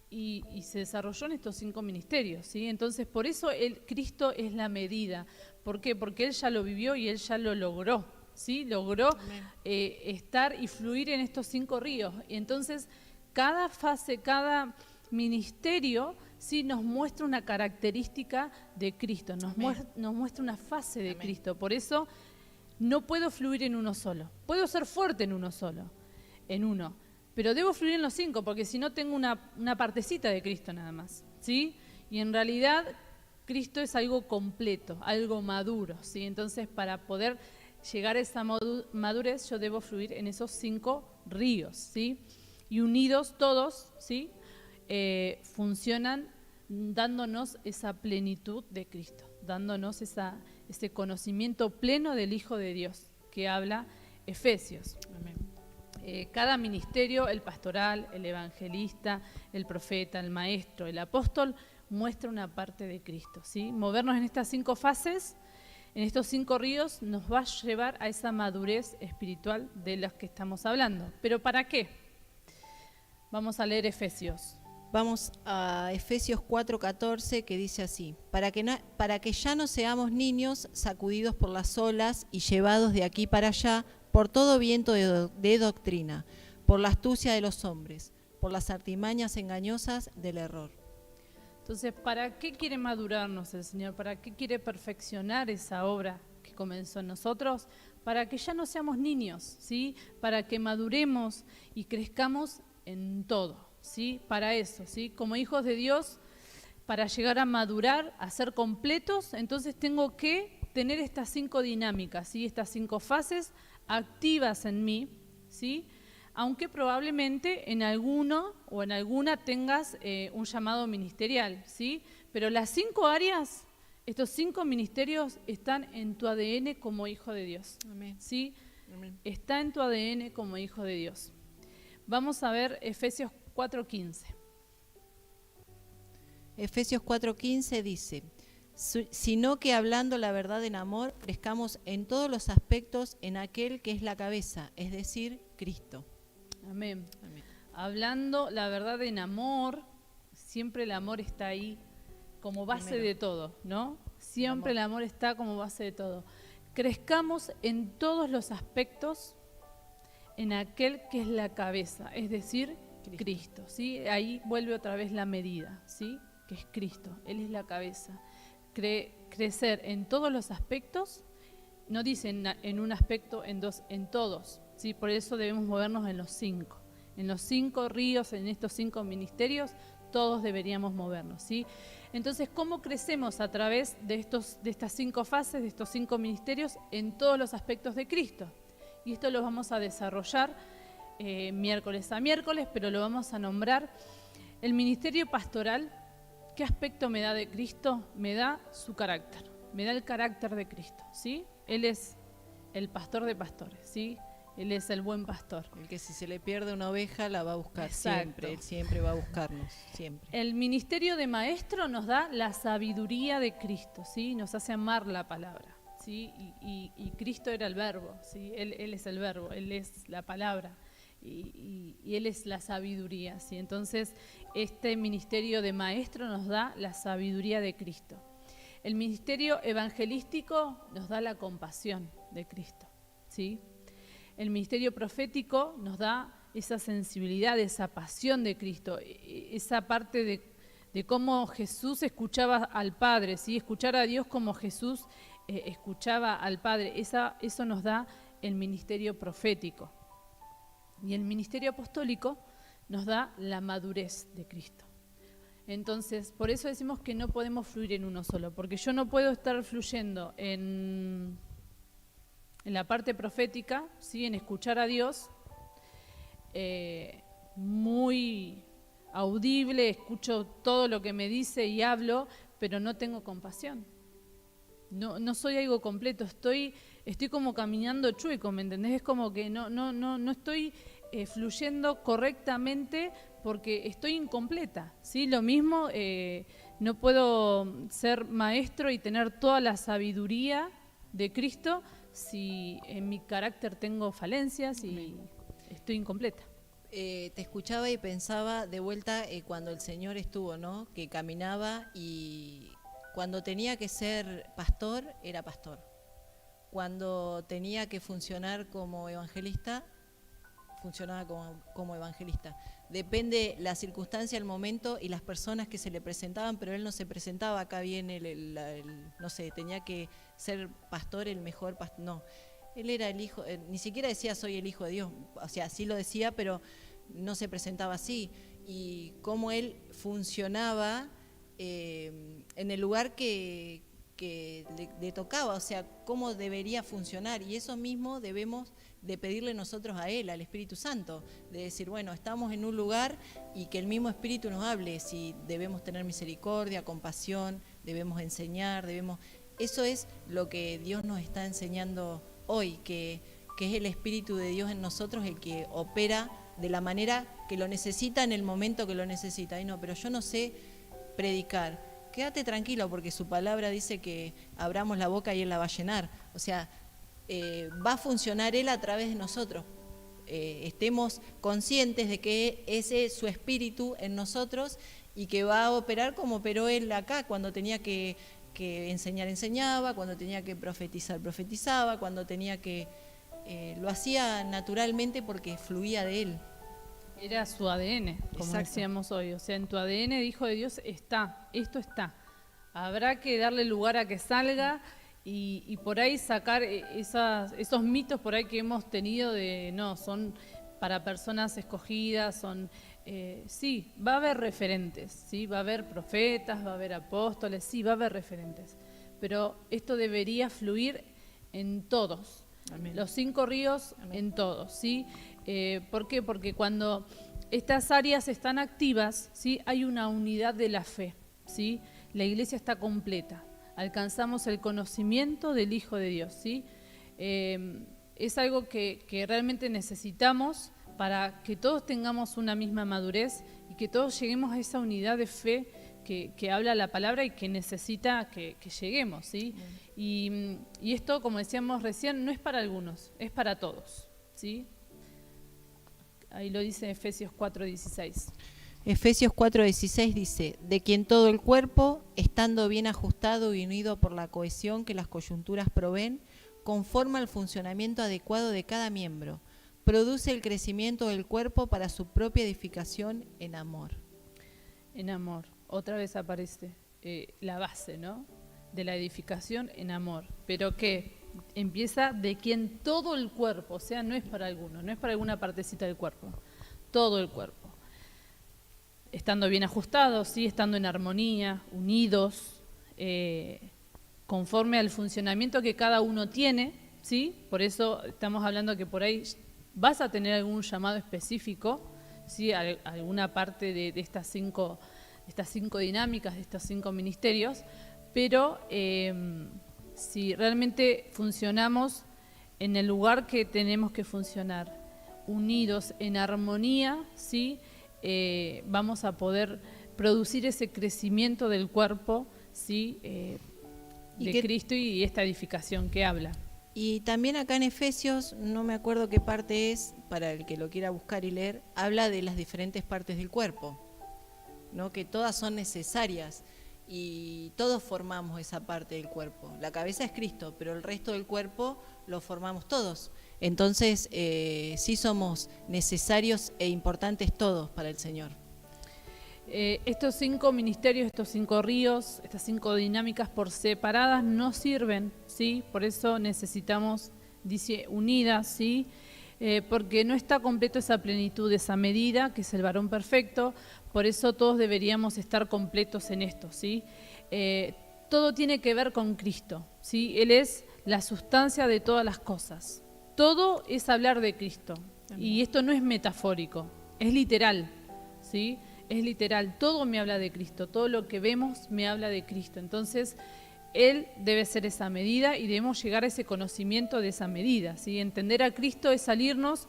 Speaker 2: y se desarrolló en estos 5 ministerios, ¿sí? Entonces, por eso Cristo es la medida. ¿Por qué? Porque Él ya lo vivió y Él ya lo logró, ¿sí? Logró estar y fluir en estos 5 ríos. Y entonces, cada fase, cada ministerio, sí, nos muestra una característica de Cristo, nos muestra una fase de Cristo. Por eso no puedo fluir en uno solo. Puedo ser fuerte en uno solo, pero debo fluir en los 5, porque si no tengo una partecita de Cristo nada más, ¿sí? Y en realidad Cristo es algo completo, algo maduro, ¿sí? Entonces, para poder llegar a esa madurez, yo debo fluir en esos 5 ríos, ¿sí? Y unidos todos, ¿sí? Funcionan dándonos esa plenitud de Cristo, dándonos ese conocimiento pleno del Hijo de Dios que habla Efesios.
Speaker 3: Amén.
Speaker 2: Cada ministerio, el pastoral, el evangelista, el profeta, el maestro, el apóstol, muestra una parte de Cristo, ¿sí? Movernos en estas 5 fases, en estos 5 ríos, nos va a llevar a esa madurez espiritual de las que estamos hablando. ¿Pero para qué? Vamos a leer Efesios.
Speaker 3: Vamos a Efesios 4:14, que dice así: para que ya no seamos niños sacudidos por las olas y llevados de aquí para allá por todo viento de doctrina, por la astucia de los hombres, por las artimañas engañosas del error.
Speaker 2: Entonces, ¿para qué quiere madurarnos el Señor? ¿Para qué quiere perfeccionar esa obra que comenzó en nosotros? Para que ya no seamos niños, ¿sí? Para que maduremos y crezcamos en todo, ¿sí? Para eso, ¿sí? Como hijos de Dios, para llegar a madurar, a ser completos, entonces tengo que tener estas 5 dinámicas, ¿sí? Estas 5 fases activas en mí, ¿sí? Aunque probablemente en alguno o en alguna tengas un llamado ministerial, ¿sí? Pero las 5 áreas, estos 5 ministerios están en tu ADN como hijo de Dios.
Speaker 3: Amén.
Speaker 2: ¿Sí?
Speaker 3: Amén.
Speaker 2: Está en tu ADN como hijo de Dios. Vamos a ver Efesios 4:15.
Speaker 3: Efesios 4:15 dice: sino que hablando la verdad en amor, crezcamos en todos los aspectos en aquel que es la cabeza, es decir, Cristo.
Speaker 2: Amén.
Speaker 3: Amén.
Speaker 2: Hablando la verdad en amor, siempre el amor está ahí como base
Speaker 3: Primero.
Speaker 2: de todo, ¿no? Siempre el amor está como base de todo. Crezcamos en todos los aspectos en aquel que es la cabeza, es decir, Cristo, ¿sí? Ahí vuelve otra vez la medida, ¿sí? Que es Cristo, Él es la cabeza. Crecer en todos los aspectos, no dice en un aspecto, en dos, en todos, ¿sí? Por eso debemos movernos en los 5. En los 5 ríos, en estos 5 ministerios, todos deberíamos movernos, ¿sí? Entonces, ¿cómo crecemos a través de estas 5 fases, de estos 5 ministerios, en todos los aspectos de Cristo? Y esto lo vamos a desarrollar miércoles a miércoles, pero lo vamos a nombrar. El ministerio pastoral, ¿qué aspecto me da de Cristo? Me da su carácter, me da el carácter de Cristo, ¿sí? Él es el pastor de pastores, ¿sí? Él es el buen pastor.
Speaker 3: El que si se le pierde una oveja la va a buscar.
Speaker 2: Exacto.
Speaker 3: Siempre, Él siempre va a buscarnos, siempre.
Speaker 2: El ministerio de maestro nos da la sabiduría de Cristo, ¿sí? Nos hace amar la palabra, ¿sí? Y Cristo era el verbo, ¿sí? Él es el verbo, Él es la palabra y Él es la sabiduría, ¿sí? Entonces, este ministerio de maestro nos da la sabiduría de Cristo. El ministerio evangelístico nos da la compasión de Cristo, ¿sí? El ministerio profético nos da esa sensibilidad, esa pasión de Cristo, esa parte de cómo Jesús escuchaba al Padre, ¿sí? Escuchar a Dios como Jesús escuchaba al Padre, eso nos da el ministerio profético. Y el ministerio apostólico nos da la madurez de Cristo. Entonces, por eso decimos que no podemos fluir en uno solo, porque yo no puedo estar fluyendo en la parte profética, ¿sí? En escuchar a Dios, muy audible, escucho todo lo que me dice y hablo, pero no tengo compasión. No soy algo completo, estoy como caminando chueco, ¿me entendés? Es como que no estoy fluyendo correctamente porque estoy incompleta, ¿sí? Lo mismo, no puedo ser maestro y tener toda la sabiduría de Cristo si en mi carácter tengo falencias y estoy incompleta.
Speaker 3: Te escuchaba y pensaba de vuelta cuando el Señor estuvo, ¿no? Que caminaba y cuando tenía que ser pastor, era pastor. Cuando tenía que funcionar como evangelista, funcionaba como evangelista. Depende la circunstancia, el momento y las personas que se le presentaban, pero él no se presentaba, acá viene no sé, tenía que ser pastor, el mejor pastor, no. Él era el hijo, ni siquiera decía soy el hijo de Dios, o sea, sí lo decía, pero no se presentaba así. Y cómo él funcionaba en el lugar que le tocaba, o sea, cómo debería funcionar. Y eso mismo debemos de pedirle nosotros a Él, al Espíritu Santo, de decir, bueno, estamos en un lugar y que el mismo Espíritu nos hable, si debemos tener misericordia, compasión, debemos enseñar, Eso es lo que Dios nos está enseñando hoy, que es el Espíritu de Dios en nosotros el que opera de la manera que lo necesita en el momento que lo necesita. Y no, pero yo no sé predicar. Quédate tranquilo porque su palabra dice que abramos la boca y Él la va a llenar. O sea, va a funcionar Él a través de nosotros. Estemos conscientes de que ese es su espíritu en nosotros y que va a operar como operó Él acá, cuando tenía que enseñar, enseñaba, cuando tenía que profetizar, profetizaba, cuando tenía que... lo hacía naturalmente porque fluía de Él.
Speaker 2: Era su ADN, como
Speaker 3: Exacto.
Speaker 2: decíamos hoy. O sea, en tu ADN, Hijo de Dios, esto está. Habrá que darle lugar a que salga y por ahí sacar esos mitos por ahí que hemos tenido de, no, son para personas escogidas, son... sí, va a haber referentes, ¿sí? Va a haber profetas, va a haber apóstoles, sí, va a haber referentes. Pero esto debería fluir en todos. Amén. Los 5 ríos. Amén. En todos, ¿sí? ¿Por qué? Porque cuando estas áreas están activas, ¿sí? Hay una unidad de la fe, ¿sí? La iglesia está completa, alcanzamos el conocimiento del Hijo de Dios, ¿sí? Es algo que realmente necesitamos para que todos tengamos una misma madurez y que todos lleguemos a esa unidad de fe que habla la palabra y que necesita que lleguemos, ¿sí? Y esto, como decíamos recién, no es para algunos, es para todos, ¿sí? Ahí lo dice Efesios 4:16.
Speaker 3: Efesios 4:16 dice, de quien todo el cuerpo, estando bien ajustado y unido por la cohesión que las coyunturas proveen, conforma el funcionamiento adecuado de cada miembro, produce el crecimiento del cuerpo para su propia edificación en amor.
Speaker 2: En amor, otra vez aparece la base, ¿no? De la edificación en amor, pero que empieza de quien todo el cuerpo, o sea, no es para alguno, no es para alguna partecita del cuerpo, todo el cuerpo. Estando bien ajustados, ¿sí? Estando en armonía, unidos, conforme al funcionamiento que cada uno tiene, ¿sí? Por eso estamos hablando que por ahí vas a tener algún llamado específico, ¿sí? Alguna parte de estas cinco dinámicas, de estos 5 ministerios, pero si realmente funcionamos en el lugar que tenemos que funcionar, unidos en armonía, ¿sí? Vamos a poder producir ese crecimiento del cuerpo, ¿sí? De Cristo y esta edificación que habla.
Speaker 3: Y también acá en Efesios, no me acuerdo qué parte es, para el que lo quiera buscar y leer, habla de las diferentes partes del cuerpo, ¿no? Que todas son necesarias y todos formamos esa parte del cuerpo. La cabeza es Cristo, pero el resto del cuerpo lo formamos todos. Entonces, sí somos necesarios e importantes todos para el Señor.
Speaker 2: Estos 5 ministerios, estos 5 ríos, estas 5 dinámicas por separadas no sirven, ¿sí? Por eso necesitamos, dice, unidas, ¿sí? Porque no está completo esa plenitud, esa medida, que es el varón perfecto. Por eso todos deberíamos estar completos en esto, ¿sí? Todo tiene que ver con Cristo, ¿sí? Él es la sustancia de todas las cosas. Todo es hablar de Cristo. Y esto no es metafórico, es literal, ¿sí? Es literal, todo me habla de Cristo, todo lo que vemos me habla de Cristo. Entonces, Él debe ser esa medida y debemos llegar a ese conocimiento de esa medida, ¿sí? Entender a Cristo es salirnos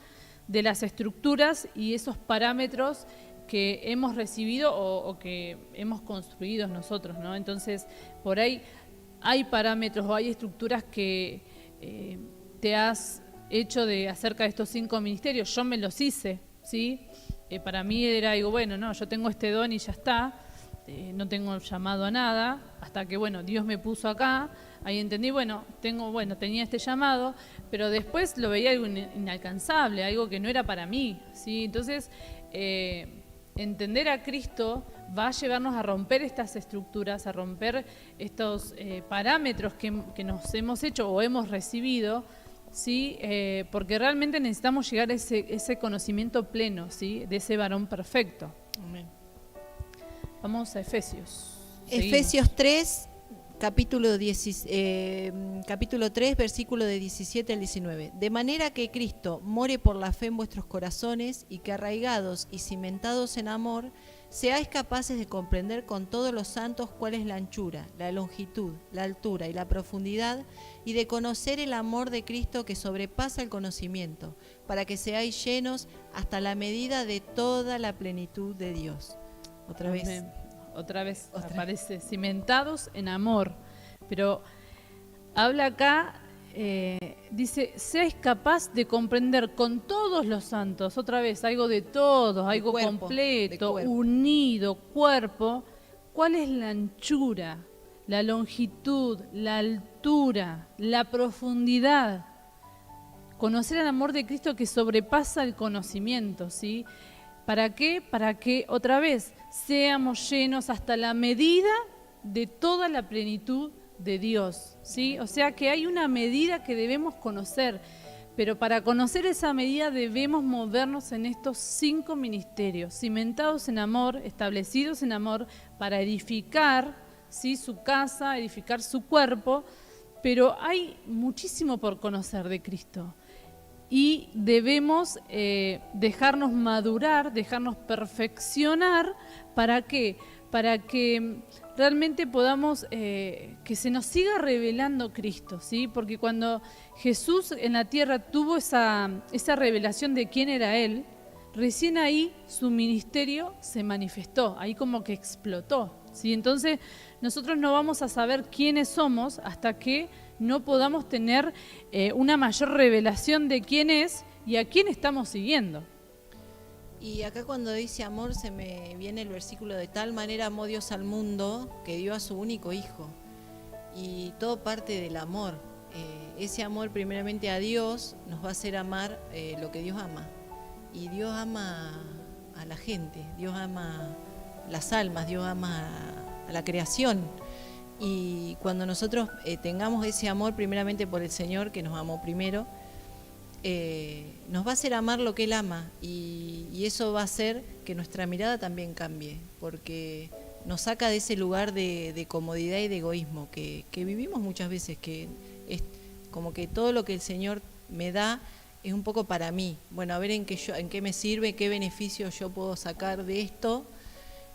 Speaker 2: de las estructuras y esos parámetros que hemos recibido o que hemos construido nosotros, ¿no? Entonces, por ahí hay parámetros o hay estructuras que te has hecho acerca de estos 5 ministerios. Yo me los hice, ¿sí? Para mí era, digo, bueno, no, yo tengo este don y ya está, no tengo llamado a nada, hasta que, bueno, Dios me puso acá, ahí entendí, tenía este llamado, pero después lo veía algo inalcanzable, algo que no era para mí, ¿sí? Entonces, entender a Cristo va a llevarnos a romper estas estructuras, a romper estos parámetros que nos hemos hecho o hemos recibido, ¿sí? Porque realmente necesitamos llegar a ese conocimiento pleno, ¿sí? De ese varón perfecto.
Speaker 3: Amén.
Speaker 2: Vamos a Efesios.
Speaker 3: Efesios 3, capítulo 3, versículo de 17 al 19. De manera que Cristo more por la fe en vuestros corazones y que arraigados y cimentados en amor, seáis capaces de comprender con todos los santos cuál es la anchura, la longitud, la altura y la profundidad, y de conocer el amor de Cristo que sobrepasa el conocimiento, para que seáis llenos hasta la medida de toda la plenitud de Dios. Otra vez
Speaker 2: aparece, cimentados en amor. Pero habla acá, dice, seáis capaz de comprender con todos los santos, otra vez, algo de todos, algo
Speaker 3: cuerpo,
Speaker 2: completo,
Speaker 3: cuerpo.
Speaker 2: unido, cuerpo, cuál es la anchura, la longitud, la altura, la profundidad. Conocer el amor de Cristo que sobrepasa el conocimiento, ¿sí? ¿Para qué? Para que, otra vez, seamos llenos hasta la medida de toda la plenitud de Dios, ¿sí? O sea que hay una medida que debemos conocer, pero para conocer esa medida debemos movernos en estos 5 ministerios, cimentados en amor, establecidos en amor, para edificar, ¿sí? Su casa, edificar su cuerpo, pero hay muchísimo por conocer de Cristo. Y debemos dejarnos madurar, dejarnos perfeccionar. ¿Para qué? Para que realmente podamos, que se nos siga revelando Cristo, ¿sí? Porque cuando Jesús en la tierra tuvo esa revelación de quién era Él, recién ahí su ministerio se manifestó, ahí como que explotó, ¿sí? Entonces nosotros no vamos a saber quiénes somos hasta que no podamos tener una mayor revelación de quién es y a quién estamos siguiendo.
Speaker 3: Y acá cuando dice amor se me viene el versículo: de tal manera amó Dios al mundo que dio a su único hijo. Y todo parte del amor. Ese amor primeramente a Dios nos va a hacer amar lo que Dios ama. Y Dios ama a la gente, Dios ama las almas, Dios ama a la creación. Y cuando nosotros tengamos ese amor primeramente por el Señor, que nos amó primero, nos va a hacer amar lo que Él ama, y eso va a hacer que nuestra mirada también cambie, porque nos saca de ese lugar de comodidad y de egoísmo que vivimos muchas veces, que es como que todo lo que el Señor me da es un poco para mí. Bueno, a ver en qué me sirve, qué beneficio yo puedo sacar de esto,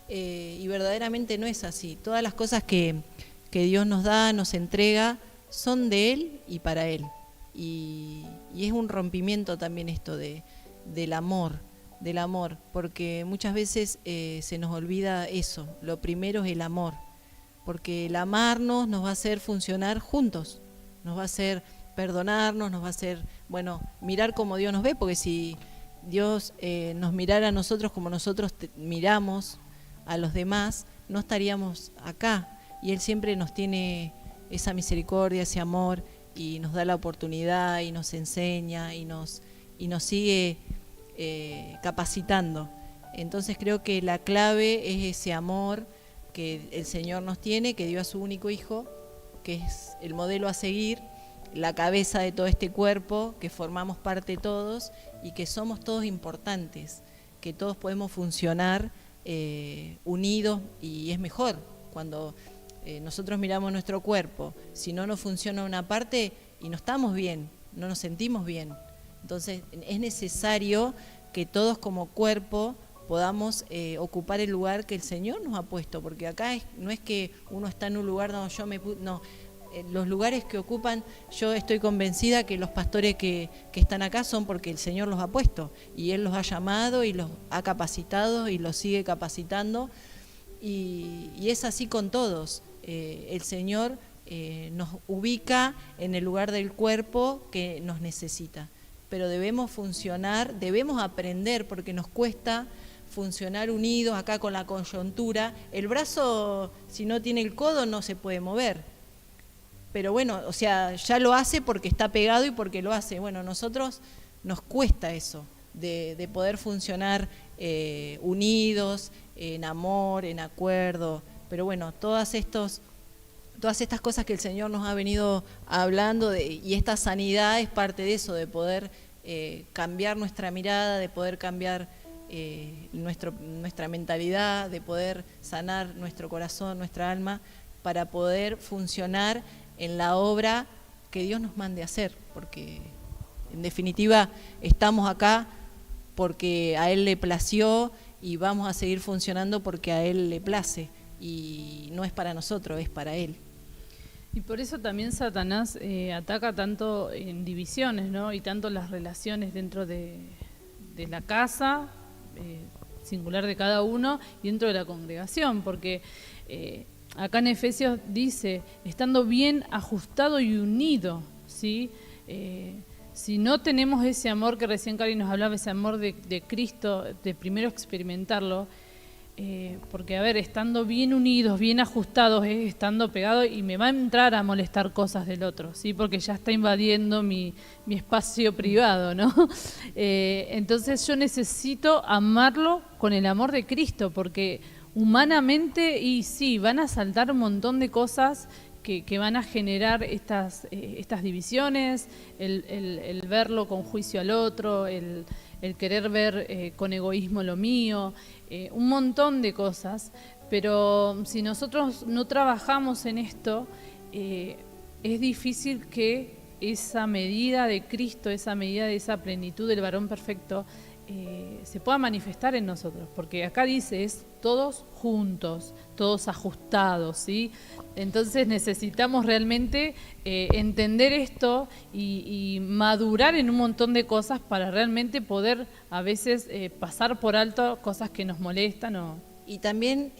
Speaker 3: y verdaderamente no es así. Todas las cosas que que Dios nos da, nos entrega, son de Él y para Él. Y es un rompimiento también esto del amor, porque muchas veces se nos olvida eso. Lo primero es el amor, porque el amarnos nos va a hacer funcionar juntos, nos va a hacer perdonarnos, nos va a hacer, mirar como Dios nos ve, porque si Dios nos mirara a nosotros como nosotros miramos a los demás, no estaríamos acá. Y Él siempre nos tiene esa misericordia, ese amor, y nos da la oportunidad, y nos enseña, y nos sigue capacitando. Entonces creo que la clave es ese amor que el Señor nos tiene, que dio a su único Hijo, que es el modelo a seguir, la cabeza de todo este cuerpo, que formamos parte todos y que somos todos importantes, que todos podemos funcionar unidos, y es mejor cuando nosotros miramos nuestro cuerpo, si no nos funciona una parte y no estamos bien, no nos sentimos bien. Entonces es necesario que todos como cuerpo podamos ocupar el lugar que el Señor nos ha puesto, porque acá no es que uno está en un lugar donde los lugares que ocupan, yo estoy convencida que los pastores que están acá son porque el Señor los ha puesto, y Él los ha llamado y los ha capacitado y los sigue capacitando, y es así con todos. El Señor nos ubica en el lugar del cuerpo que nos necesita, pero debemos funcionar, debemos aprender, porque nos cuesta funcionar unidos acá con la coyuntura. El brazo, si no tiene el codo, no se puede mover, pero ya lo hace porque está pegado y porque lo hace. Nosotros nos cuesta eso, de poder funcionar unidos, en amor, en acuerdo, pero todas estas cosas que el Señor nos ha venido hablando, y esta sanidad es parte de eso, de poder cambiar nuestra mirada, de poder cambiar nuestra mentalidad, de poder sanar nuestro corazón, nuestra alma, para poder funcionar en la obra que Dios nos mande a hacer, porque en definitiva estamos acá porque a Él le plació, y vamos a seguir funcionando porque a Él le place, y no es para nosotros, es para Él.
Speaker 2: Y por eso también Satanás ataca tanto en divisiones, ¿no? Y tanto las relaciones dentro de la casa, singular de cada uno, y dentro de la congregación, porque acá en Efesios dice, estando bien ajustado y unido, ¿sí? Si no tenemos ese amor que recién Cari nos hablaba, ese amor de Cristo, de primero experimentarlo, porque estando bien unidos, bien ajustados, estando pegados, y me va a entrar a molestar cosas del otro, ¿sí? Porque ya está invadiendo mi espacio privado, ¿no? Entonces yo necesito amarlo con el amor de Cristo, porque humanamente, y sí, van a saltar un montón de cosas que van a generar estas divisiones, el verlo con juicio al otro, el querer ver con egoísmo lo mío, un montón de cosas, pero si nosotros no trabajamos en esto, es difícil que esa medida de Cristo, esa medida de esa plenitud del varón perfecto, se pueda manifestar en nosotros, porque acá dice, es todos juntos, todos ajustados, ¿sí? Entonces necesitamos realmente entender esto y madurar en un montón de cosas para realmente poder a veces pasar por alto cosas que nos molestan.
Speaker 3: Y también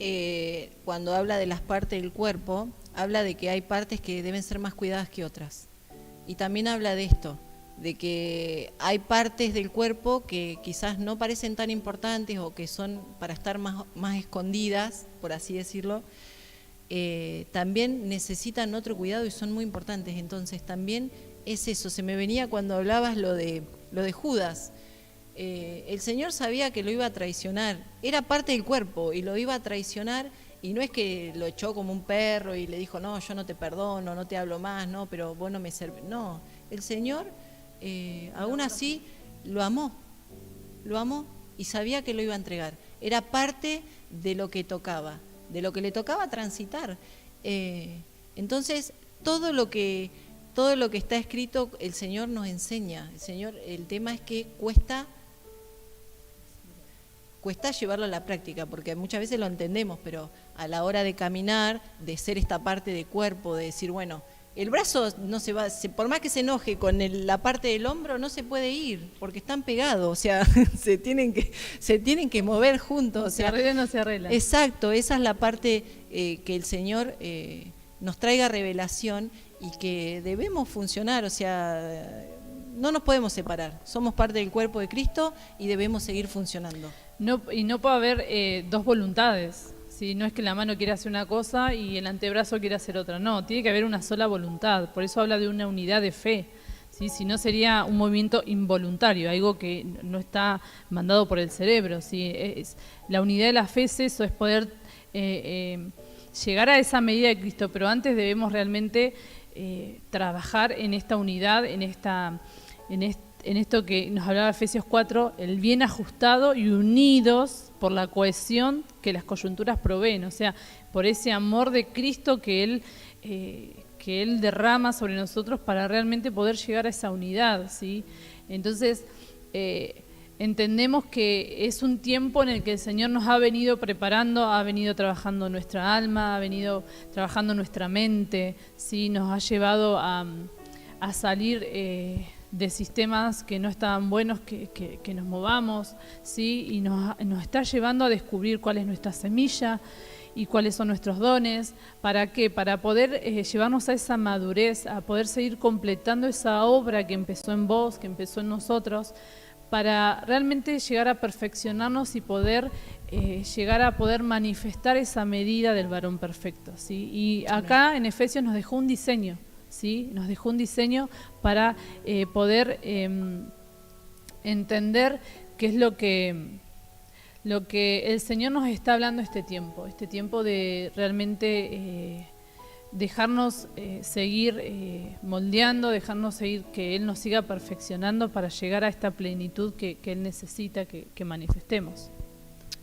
Speaker 3: cuando habla de las partes del cuerpo, habla de que hay partes que deben ser más cuidadas que otras, y también habla de esto, de que hay partes del cuerpo que quizás no parecen tan importantes, o que son para estar más escondidas, por así decirlo, también necesitan otro cuidado y son muy importantes. Entonces también es eso, se me venía cuando hablabas lo de Judas. El Señor sabía que lo iba a traicionar, era parte del cuerpo y lo iba a traicionar, y no es que lo echó como un perro y le dijo, no, yo no te perdono, no te hablo más, no, pero vos no me servís. No, el Señor aún así lo amó y sabía que lo iba a entregar. Era parte de lo que tocaba, de lo que le tocaba transitar. Entonces, todo lo que está escrito, el Señor nos enseña. El tema es que cuesta cuesta llevarlo a la práctica, porque muchas veces lo entendemos, pero a la hora de caminar, de ser esta parte de cuerpo, de decir, bueno, el brazo no se va, por más que se enoje con la parte del hombro, no se puede ir, porque están pegados, o sea, se tienen que mover juntos. O sea,
Speaker 2: se arregla o no se arregla.
Speaker 3: Exacto, esa es la parte que el Señor nos traiga revelación y que debemos funcionar, o sea, no nos podemos separar, somos parte del cuerpo de Cristo y debemos seguir funcionando.
Speaker 2: Y no puede haber dos voluntades. ¿Sí? No es que la mano quiera hacer una cosa y el antebrazo quiera hacer otra, no, tiene que haber una sola voluntad, por eso habla de una unidad de fe, ¿sí? Si no sería un movimiento involuntario, algo que no está mandado por el cerebro, ¿sí? La unidad de la fe es eso, es poder llegar a esa medida de Cristo, pero antes debemos realmente trabajar en esta unidad, en esto que nos hablaba Efesios 4, el bien ajustado y unidos por la cohesión que las coyunturas proveen, o sea, por ese amor de Cristo que Él derrama sobre nosotros para realmente poder llegar a esa unidad, ¿sí? Entonces, entendemos que es un tiempo en el que el Señor nos ha venido preparando, ha venido trabajando nuestra alma, ha venido trabajando nuestra mente, ¿sí? Nos ha llevado a salir de sistemas que no estaban buenos, que nos movamos, ¿sí? Y nos está llevando a descubrir cuál es nuestra semilla y cuáles son nuestros dones. ¿Para qué? Para poder llevarnos a esa madurez, a poder seguir completando esa obra que empezó en vos, que empezó en nosotros, para realmente llegar a perfeccionarnos y poder llegar a poder manifestar esa medida del varón perfecto, ¿sí? Y acá en Efesios nos dejó un diseño, ¿sí? Nos dejó un diseño para poder entender qué es lo que el Señor nos está hablando este tiempo de realmente dejarnos seguir moldeando, dejarnos seguir, que Él nos siga perfeccionando para llegar a esta plenitud que Él necesita que manifestemos.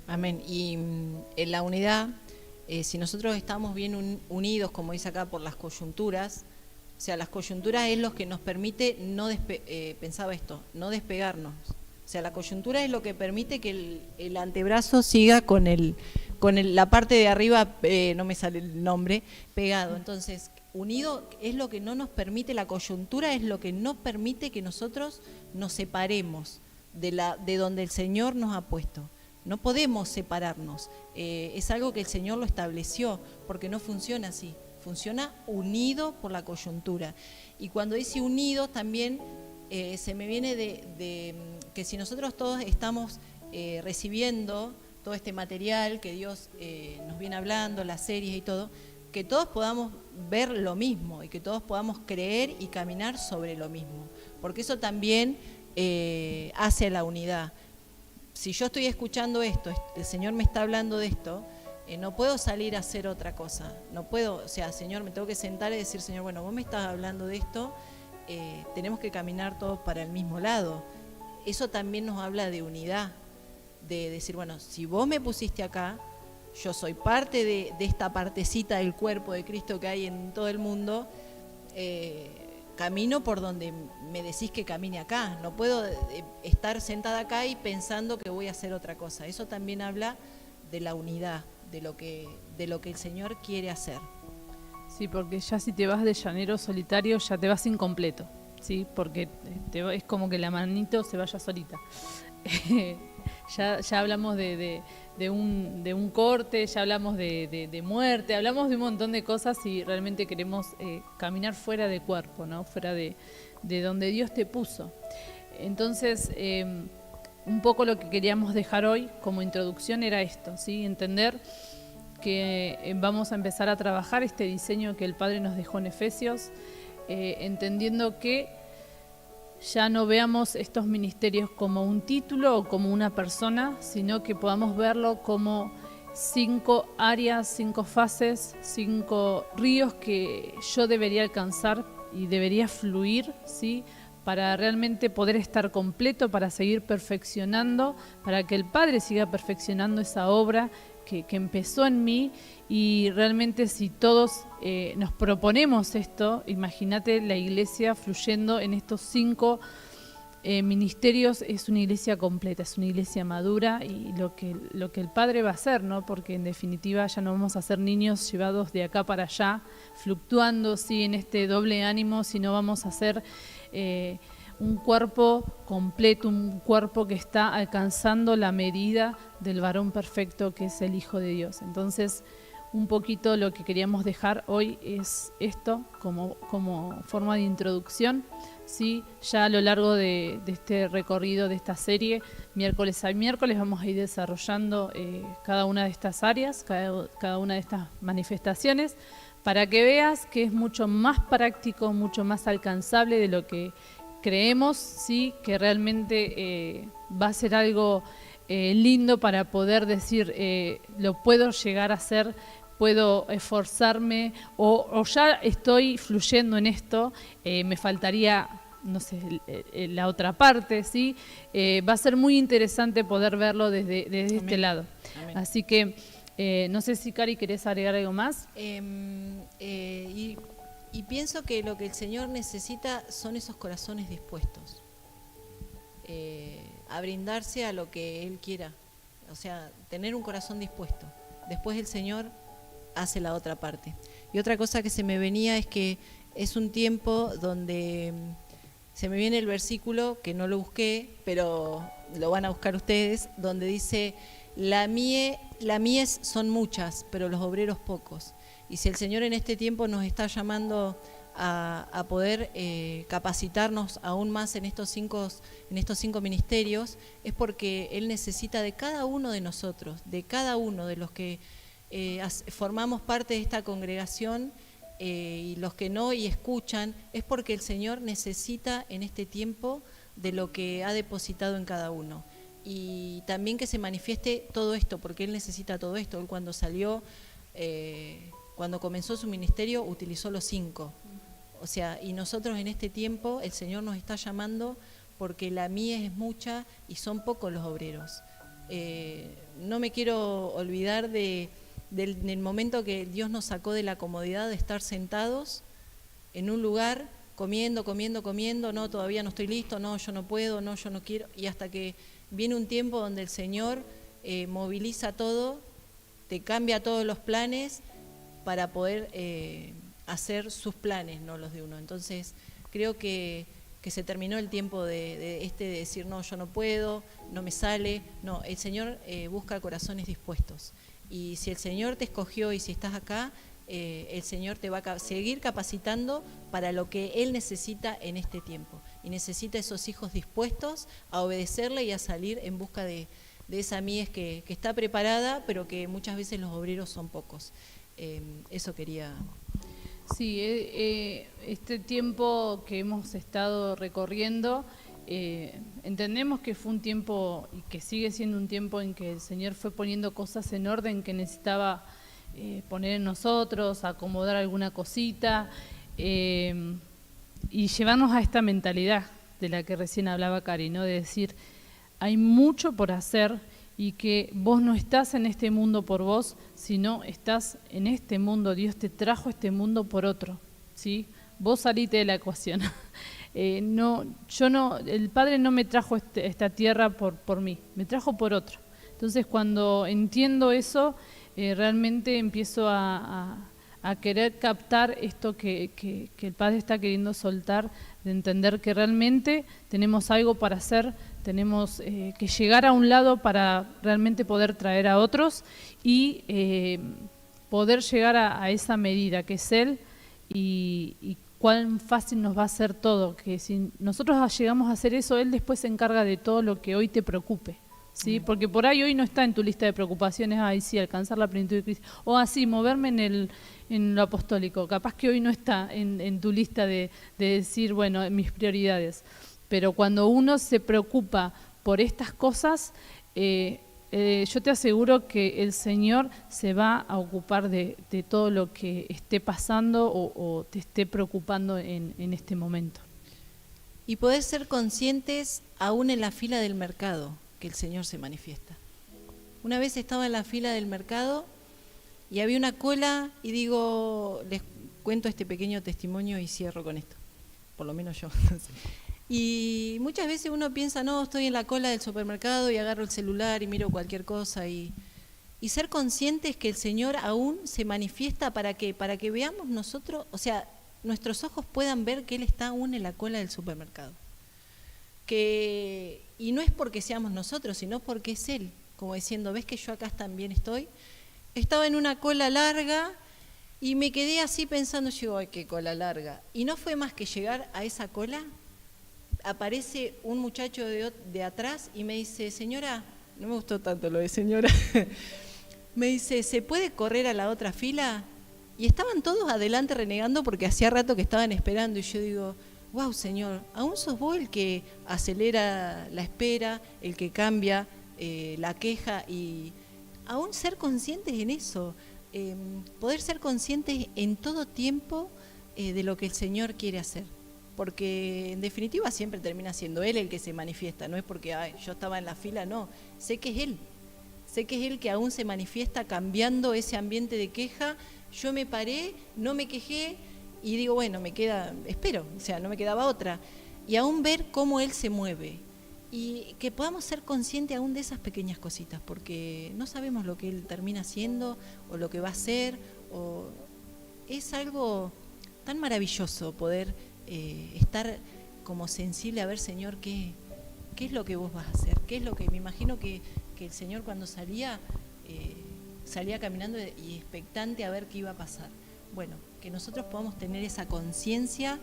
Speaker 3: Amén. Y en la unidad, si nosotros estamos bien unidos, como dice acá, por las coyunturas, o sea, las coyunturas es lo que nos permite pensaba esto, no despegarnos. O sea, la coyuntura es lo que permite que el antebrazo siga con la parte de arriba, no me sale el nombre, pegado. Entonces, unido es lo que no nos permite, la coyuntura es lo que no permite que nosotros nos separemos de donde el Señor nos ha puesto. No podemos separarnos. Es algo que el Señor lo estableció, porque no funciona así. Funciona unido por la coyuntura. Y cuando dice unido también se me viene de que si nosotros todos estamos recibiendo todo este material que Dios nos viene hablando, las series y todo, que todos podamos ver lo mismo y que todos podamos creer y caminar sobre lo mismo, porque eso también hace la unidad. Si yo estoy escuchando esto, el Señor me está hablando de esto, no puedo salir a hacer otra cosa, no puedo, o sea, Señor, me tengo que sentar y decir, Señor, bueno, vos me estás hablando de esto, tenemos que caminar todos para el mismo lado. Eso también nos habla de unidad, de decir, bueno, si vos me pusiste acá, yo soy parte de esta partecita del cuerpo de Cristo que hay en todo el mundo, camino por donde me decís que camine acá, no puedo estar sentada acá y pensando que voy a hacer otra cosa. Eso también habla de la unidad, de lo que el Señor quiere hacer.
Speaker 2: Sí, porque ya si te vas de llanero solitario ya te vas incompleto, ¿sí? Porque es como que la manito se vaya solita. ya hablamos de un corte, ya hablamos de muerte, hablamos de un montón de cosas y realmente queremos caminar fuera de cuerpo, ¿no? Fuera de donde Dios te puso. Entonces, un poco lo que queríamos dejar hoy como introducción era esto, ¿sí? Entender que vamos a empezar a trabajar este diseño que el Padre nos dejó en Efesios, entendiendo que ya no veamos estos ministerios como un título o como una persona, sino que podamos verlo como 5 áreas, 5 fases, 5 ríos que yo debería alcanzar y debería fluir, ¿sí? Para realmente poder estar completo, para seguir perfeccionando, para que el Padre siga perfeccionando esa obra que empezó en mí. Y realmente si todos nos proponemos esto, imagínate la iglesia fluyendo en estos 5 ministerios es una iglesia completa, es una iglesia madura y lo que el Padre va a hacer, ¿no? Porque en definitiva ya no vamos a ser niños llevados de acá para allá, fluctuando sí, en este doble ánimo, sino vamos a ser un cuerpo completo, un cuerpo que está alcanzando la medida del varón perfecto que es el Hijo de Dios. Entonces, un poquito lo que queríamos dejar hoy es esto como forma de introducción. Sí, ya a lo largo de este recorrido, de esta serie, miércoles a miércoles vamos a ir desarrollando cada una de estas áreas, cada una de estas manifestaciones, para que veas que es mucho más práctico, mucho más alcanzable de lo que creemos, sí, que realmente va a ser algo lindo para poder decir, lo puedo llegar a hacer, puedo esforzarme o ya estoy fluyendo en esto, me faltaría, no sé, la otra parte, ¿sí? Va a ser muy interesante poder verlo desde este lado. Amén. Así que, no sé si Cari querés agregar algo más.
Speaker 3: Y pienso que lo que el Señor necesita son esos corazones dispuestos a brindarse a lo que Él quiera, o sea, tener un corazón dispuesto. Después el Señor hace la otra parte. Y otra cosa que se me venía es que es un tiempo donde se me viene el versículo, que no lo busqué, pero lo van a buscar ustedes, donde dice, la mies son muchas, pero los obreros pocos. Y si el Señor en este tiempo nos está llamando a poder capacitarnos aún más en estos cinco ministerios, es porque Él necesita de cada uno de nosotros, de cada uno de los que formamos parte de esta congregación y los que no y escuchan, es porque el Señor necesita en este tiempo de lo que ha depositado en cada uno. Y también que se manifieste todo esto, porque Él necesita todo esto. Él cuando salió, cuando comenzó su ministerio, utilizó los 5. O sea, y nosotros en este tiempo, el Señor nos está llamando porque la mies es mucha y son pocos los obreros. No me quiero olvidar del momento que Dios nos sacó de la comodidad de estar sentados en un lugar, comiendo, no, todavía no estoy listo, no, yo no puedo, no, yo no quiero, y hasta que viene un tiempo donde el Señor moviliza todo, te cambia todos los planes para poder hacer sus planes, no los de uno. Entonces, creo que se terminó el tiempo de decir, no, yo no puedo, no me sale. No, el Señor busca corazones dispuestos. Y si el Señor te escogió y si estás acá, el Señor te va a seguir capacitando para lo que Él necesita en este tiempo. Y necesita esos hijos dispuestos a obedecerle y a salir en busca de esa mies que está preparada, pero que muchas veces los obreros son pocos. Eso quería...
Speaker 2: Sí, este tiempo que hemos estado recorriendo, entendemos que fue un tiempo y que sigue siendo un tiempo en que el Señor fue poniendo cosas en orden que necesitaba poner en nosotros, acomodar alguna cosita y llevarnos a esta mentalidad de la que recién hablaba Cari, ¿no? De decir, hay mucho por hacer y que vos no estás en este mundo por vos, sino estás en este mundo. Dios te trajo a este mundo por otro, ¿sí? Vos salite de la ecuación. El Padre no me trajo esta tierra por mí, me trajo por otro. Entonces, cuando entiendo eso, realmente empiezo a querer captar esto que el Padre está queriendo soltar, de entender que realmente tenemos algo para hacer, tenemos que llegar a un lado para realmente poder traer a otros y poder llegar a esa medida que es Él y cuán fácil nos va a hacer todo, que si nosotros llegamos a hacer eso, Él después se encarga de todo lo que hoy te preocupe, ¿sí? Porque por ahí hoy no está en tu lista de preocupaciones, sí, alcanzar la plenitud de Cristo, o así, moverme en lo apostólico, capaz que hoy no está en tu lista de decir, bueno, mis prioridades. Pero cuando uno se preocupa por estas cosas, yo te aseguro que el Señor se va a ocupar de todo lo que esté pasando o te esté preocupando en este momento.
Speaker 3: Y poder ser conscientes aún en la fila del mercado que el Señor se manifiesta. Una vez estaba en la fila del mercado y había una cola y digo, les cuento este pequeño testimonio y cierro con esto, por lo menos yo. Y muchas veces uno piensa, no, estoy en la cola del supermercado y agarro el celular y miro cualquier cosa. Y ser conscientes que el Señor aún se manifiesta para que veamos nosotros, o sea, nuestros ojos puedan ver que Él está aún en la cola del supermercado. Y no es porque seamos nosotros, sino porque es Él, como diciendo, ¿ves que yo acá también estoy? Estaba en una cola larga y me quedé así pensando, yo, ay, qué cola larga. Y no fue más que llegar a esa cola, aparece un muchacho de atrás y me dice, señora, no me gustó tanto lo de señora, me dice, ¿se puede correr a la otra fila? Y estaban todos adelante renegando porque hacía rato que estaban esperando y yo digo, wow, Señor, aún sos vos el que acelera la espera, el que cambia la queja y aún ser conscientes en eso, poder ser conscientes en todo tiempo de lo que el Señor quiere hacer. Porque en definitiva siempre termina siendo Él el que se manifiesta, no es porque yo estaba en la fila, no, sé que es Él que aún se manifiesta cambiando ese ambiente de queja. Yo me paré, no me quejé y digo, bueno, espero, o sea, no me quedaba otra. Y aún ver cómo Él se mueve y que podamos ser conscientes aún de esas pequeñas cositas, porque no sabemos lo que Él termina haciendo o lo que va a hacer, o es algo tan maravilloso poder estar como sensible a ver, Señor, qué es lo que vos vas a hacer, qué es lo que me imagino que el Señor cuando salía caminando y expectante a ver qué iba a pasar. Bueno, que nosotros podamos tener esa conciencia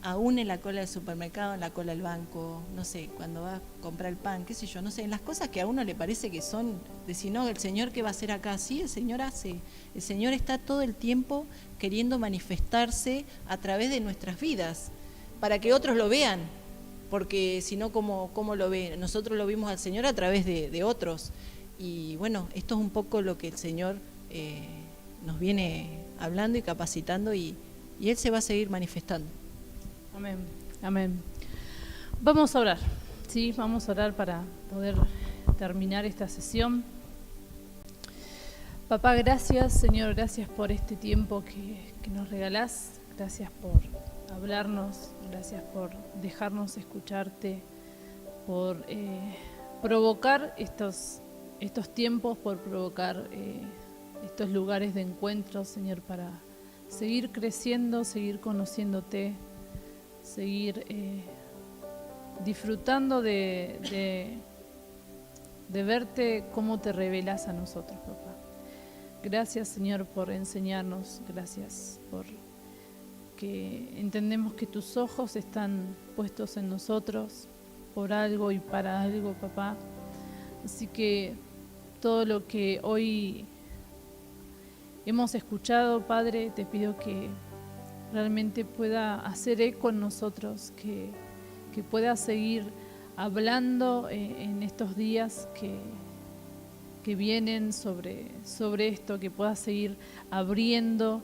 Speaker 3: aún en la cola del supermercado, en la cola del banco, no sé, cuando va a comprar el pan, qué sé yo, no sé, en las cosas que a uno le parece que son, decir, no, el Señor ¿qué va a hacer acá? Sí, el Señor hace, el Señor está todo el tiempo queriendo manifestarse a través de nuestras vidas, para que otros lo vean, porque si no, ¿cómo lo ven? Nosotros lo vimos al Señor a través de otros, y bueno, esto es un poco lo que el Señor nos viene hablando y capacitando, y Él se va a seguir manifestando.
Speaker 2: Amén, amén. Vamos a orar, ¿sí? Vamos a orar para poder terminar esta sesión. Papá, gracias, Señor, gracias por este tiempo que nos regalás, gracias por hablarnos, gracias por dejarnos escucharte, por provocar estos tiempos, por provocar estos lugares de encuentro, Señor, para seguir creciendo, seguir conociéndote, seguir disfrutando de verte cómo te revelas a nosotros, papá. Gracias, Señor, por enseñarnos, gracias por que entendemos que tus ojos están puestos en nosotros por algo y para algo, papá. Así que todo lo que hoy hemos escuchado, Padre, te pido que realmente pueda hacer eco en nosotros, que pueda seguir hablando en estos días que vienen sobre esto, que pueda seguir abriendo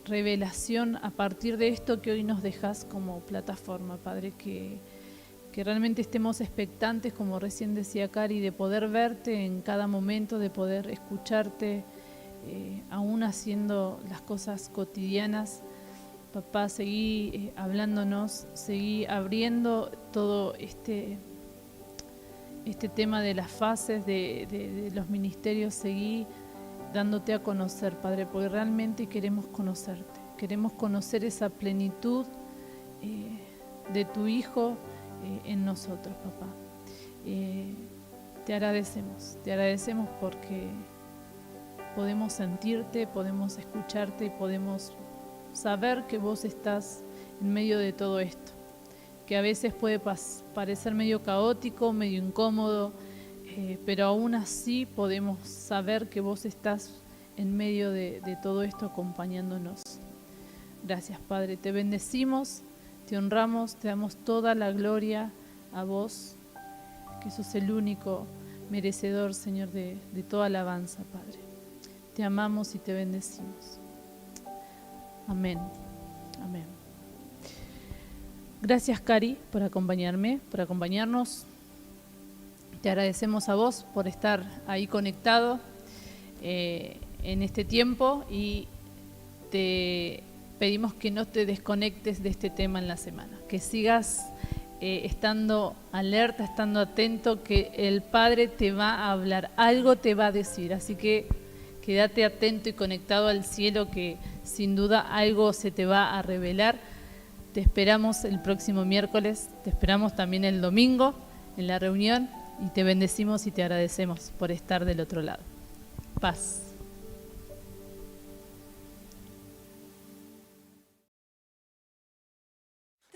Speaker 2: revelación a partir de esto que hoy nos dejas como plataforma, Padre, que realmente estemos expectantes, como recién decía Cari, de poder verte en cada momento, de poder escucharte, aún haciendo las cosas cotidianas. Papá, seguí hablándonos, seguí abriendo todo este tema de las fases de los ministerios, seguí dándote a conocer, Padre, porque realmente queremos conocerte, queremos conocer esa plenitud de tu Hijo en nosotros, papá. Te agradecemos porque podemos sentirte, podemos escucharte y podemos saber que vos estás en medio de todo esto, que a veces puede parecer medio caótico, medio incómodo, pero aún así podemos saber que vos estás en medio de todo esto acompañándonos. Gracias, Padre, te bendecimos, te honramos, te damos toda la gloria a vos, que sos el único merecedor, Señor, de toda alabanza, Padre. Te amamos y te bendecimos. Amén. Amén. Gracias, Cari, por acompañarnos. Te agradecemos a vos por estar ahí conectado en este tiempo y te pedimos que no te desconectes de este tema en la semana, que sigas estando alerta, estando atento, que el Padre te va a hablar, algo te va a decir. Así que quédate atento y conectado al cielo, que sin duda algo se te va a revelar. Te esperamos el próximo miércoles, te esperamos también el domingo en la reunión y te bendecimos y te agradecemos por estar del otro lado. Paz.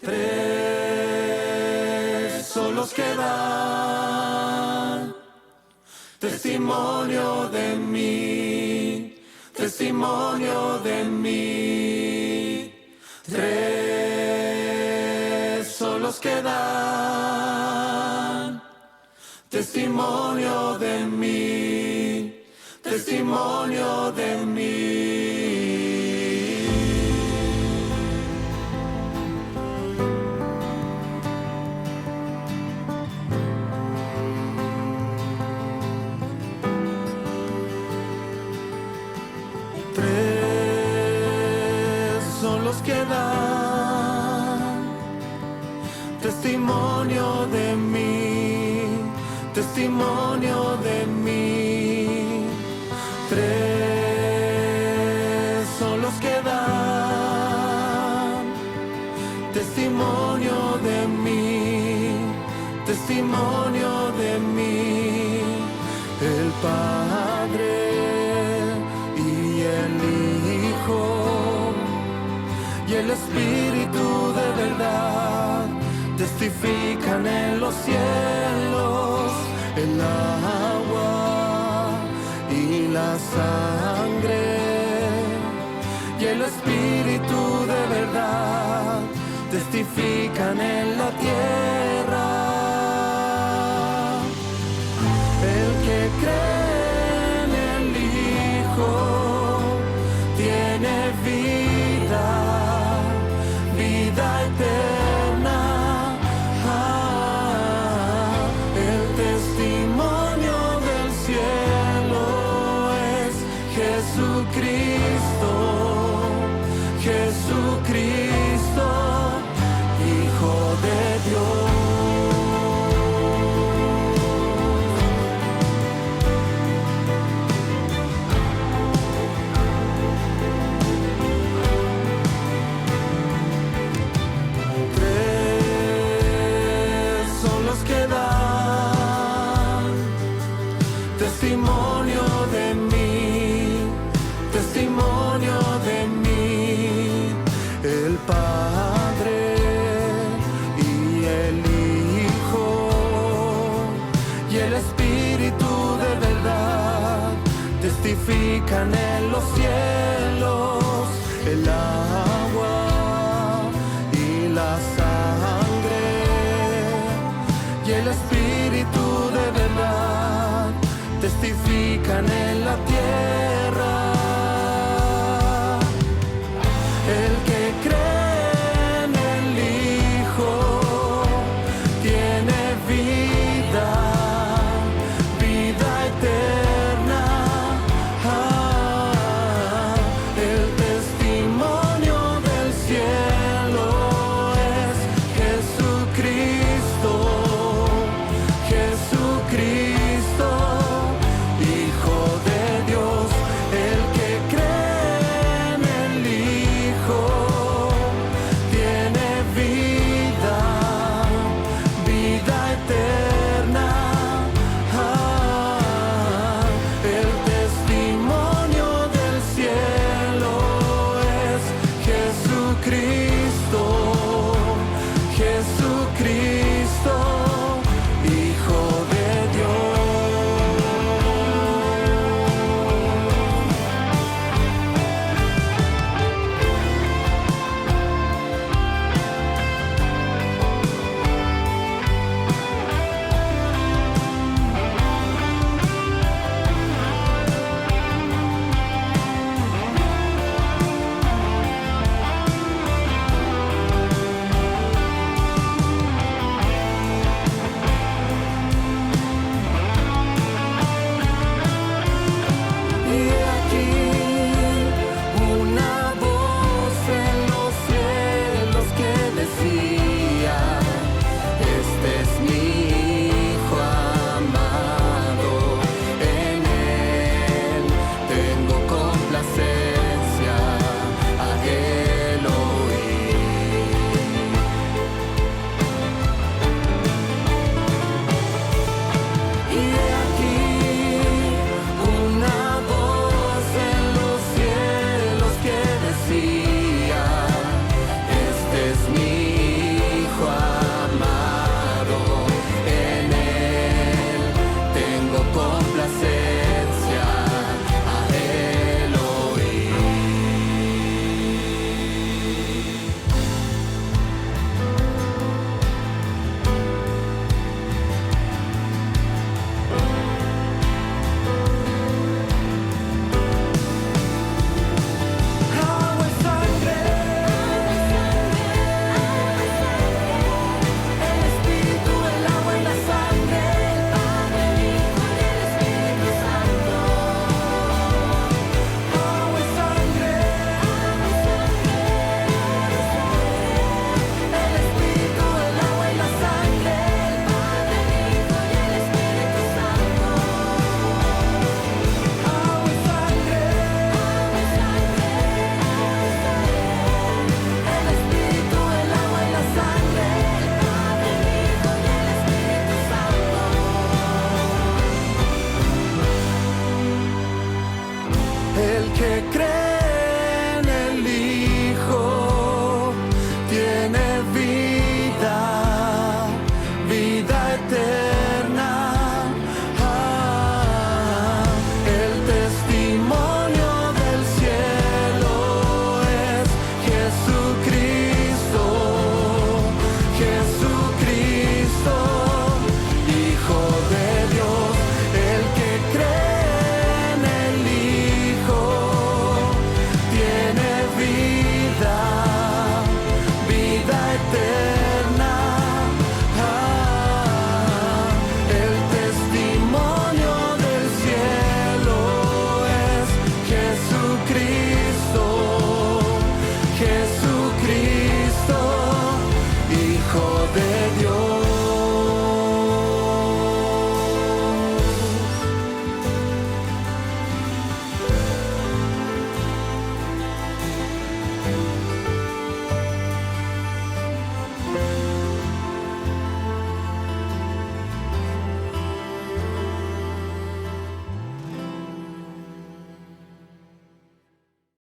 Speaker 4: Tres son los que dan testimonio de mí, testimonio de mí. Tres son los que dan testimonio de mí, testimonio de mí. Que dan testimonio de mí, testimonio de mí. Tres son los que dan testimonio de mí, testimonio de mí. El Padre y el Hijo y el Espíritu de verdad testifican en los cielos, el agua y la sangre. Y el Espíritu de verdad testifican en la tierra. El que cree en el Hijo tiene vida, vida eterna. El testimonio del cielo es Jesucristo, Jesucristo, Hijo de Dios. Testimonio de mí, testimonio de mí, el Padre y el Hijo y el Espíritu de verdad testifican en los cielos, el agua y la sangre y el Espíritu de verdad testifican en la tierra.